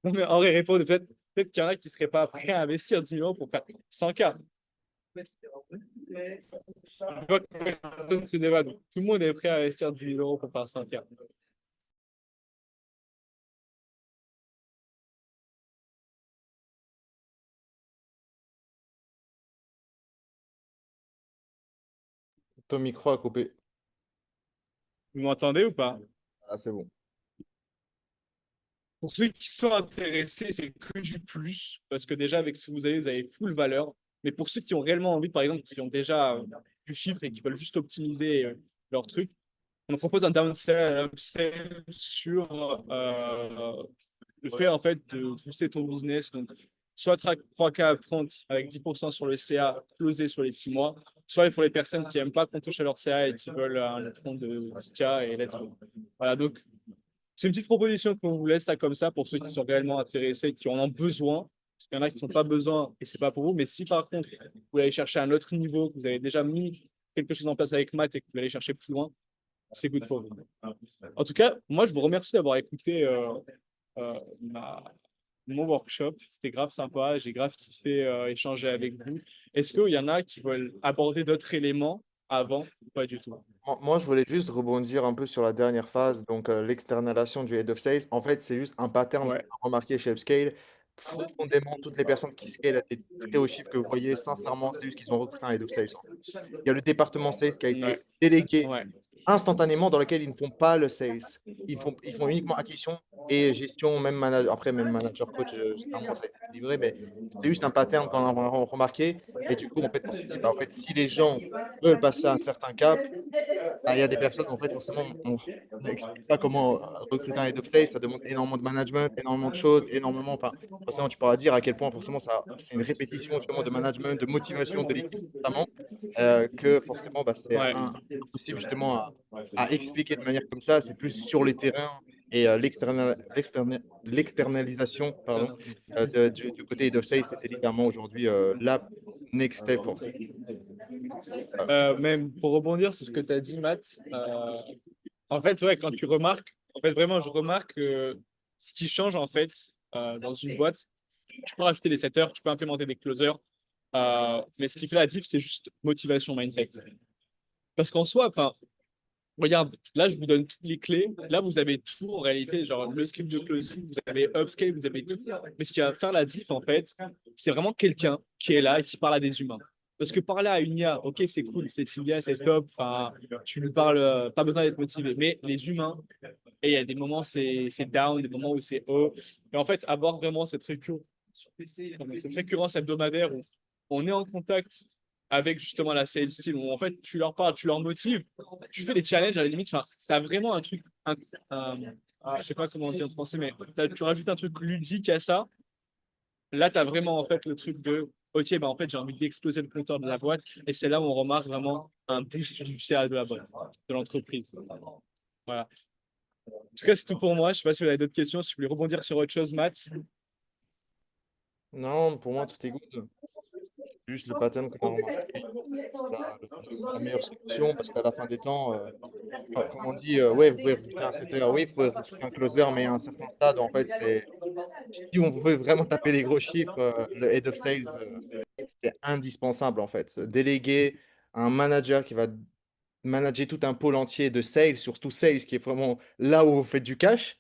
Non, mais en vrai, répondez. Peut-être qu'il y en a qui ne seraient pas prêts à investir 10 000 euros pour faire 100K. Je vois que personne se débat, donc tout le monde est prêt à investir 10 000 euros pour faire 100K. Ton micro a coupé. Vous m'entendez ou pas? Ah, c'est bon. Pour ceux qui sont intéressés, c'est que du plus, parce que déjà, avec ce que vous avez full valeur. Mais pour ceux qui ont réellement envie, par exemple, qui ont déjà du chiffre et qui veulent juste optimiser leur truc, on propose un downsell, un upsell sur le fait en fait de booster ton business. Donc, soit 3K upfront avec 10% sur le CA closé sur les 6 mois, soit pour les personnes qui n'aiment pas qu'on touche à leur CA et qui veulent un upfront de 10K et let's go. Voilà, donc c'est une petite proposition qu'on vous laisse ça comme ça pour ceux qui sont réellement intéressés, qui en ont besoin. Il y en a qui n'ont pas besoin et c'est pas pour vous. Mais si par contre, vous allez chercher un autre niveau, que vous avez déjà mis quelque chose en place avec Matt et que vous allez chercher plus loin, c'est good pour vous. En tout cas, moi, je vous remercie d'avoir écouté euh, ma- mon workshop. C'était grave sympa. J'ai grave kiffé échanger avec vous. Est-ce qu'il y en a qui veulent aborder d'autres éléments avant ou pas du tout? Moi, je voulais juste rebondir un peu sur la dernière phase, donc l'externalisation du head of sales. En fait, c'est juste un pattern qu'on Ouais, a remarqué chez Upscale. Profondément, toutes les personnes qui scale à des très hauts chiffres que vous voyez, sincèrement, c'est juste qu'ils ont recruté un head of sales, en fait. Il y a le département sales qui a ouais, été délégué ouais, instantanément dans lequel ils ne font pas le sales. Ils font uniquement acquisition et gestion, même manager, après même manager coach, généralement ça a été livré, mais c'est juste un pattern qu'on a vraiment remarqué. Et du coup, en fait, on s'est dit, bah, en fait, si les gens veulent passer à un certain cap, bah, il y a des personnes, en fait, forcément, on n'explique pas comment recruter un head of sales, ça demande énormément de management, énormément de choses, énormément, enfin, forcément, tu pourras dire à quel point, forcément, ça, c'est une répétition, justement, de management, de motivation de l'équipe, notamment, que forcément, bah, c'est ouais. impossible, justement, à expliquer de manière comme ça, c'est plus sur les terrains et l'externalisation pardon, du côté head of sales, c'était littéralement aujourd'hui la next step forcément. Même pour rebondir sur ce que tu as dit, Matt, en fait, ouais, quand tu remarques, en fait, vraiment, je remarque ce qui change, en fait, dans une boîte, tu peux rajouter des setters, tu peux implémenter des closers, mais ce qui fait la diff, c'est juste motivation, mindset. Parce qu'en soi, enfin, regarde, là, je vous donne toutes les clés. Là, vous avez tout en réalité, genre le script de closing, vous avez upscale, vous avez tout. Mais ce qui va faire la diff, en fait, c'est vraiment quelqu'un qui est là et qui parle à des humains. Parce que parler à une IA, ok, c'est cool, c'est IA, c'est top, enfin, tu lui parles, pas besoin d'être motivé. Mais les humains, et il y a des moments c'est down, des moments où c'est haut. Et en fait, avoir vraiment cette récurrence hebdomadaire où on est en contact avec justement la sales team, où en fait tu leur parles, tu leur motives, tu fais des challenges à la limite, enfin, ça a vraiment un truc, je sais pas comment on dit en français, mais tu rajoutes un truc ludique à ça. Là, tu as vraiment en fait le truc de ok, bah en fait j'ai envie d'exploser le compteur de la boîte, et c'est là où on remarque vraiment un boost du CA de la boîte, de l'entreprise. Voilà. En tout cas, c'est tout pour moi. Je sais pas si vous avez d'autres questions, si vous voulez rebondir sur autre chose, Matt. Non, pour moi, tout est good. Juste le pattern qu'on a remarqué, c'est la meilleure solution parce qu'à la fin des temps, comme on dit, ouais, vous pouvez recruter un setter, oui, vous pouvez recruter un closer, mais à un certain stade, en fait, si on veut vraiment taper des gros chiffres, le head of sales, c'est indispensable, en fait. Déléguer un manager qui va manager tout un pôle entier de sales, surtout sales, qui est vraiment là où vous faites du cash.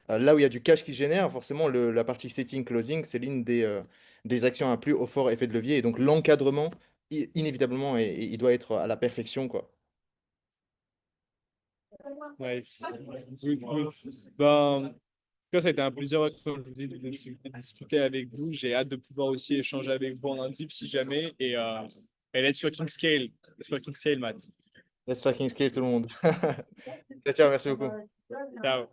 Là où il y a du cash qui se génère, forcément, la partie setting closing, c'est l'une des actions à plus haut fort effet de levier. Et donc, l'encadrement, inévitablement, il doit être à la perfection, quoi. Ouais, good, good. Ben, en tout cas, ça a été un plaisir, comme je vous dis, de discuter avec vous. J'ai hâte de pouvoir aussi échanger avec vous en indip si jamais. Et let's fucking scale. Let's fucking scale, Matt. Let's fucking scale tout le monde. Ciao, ciao, merci beaucoup. Ciao.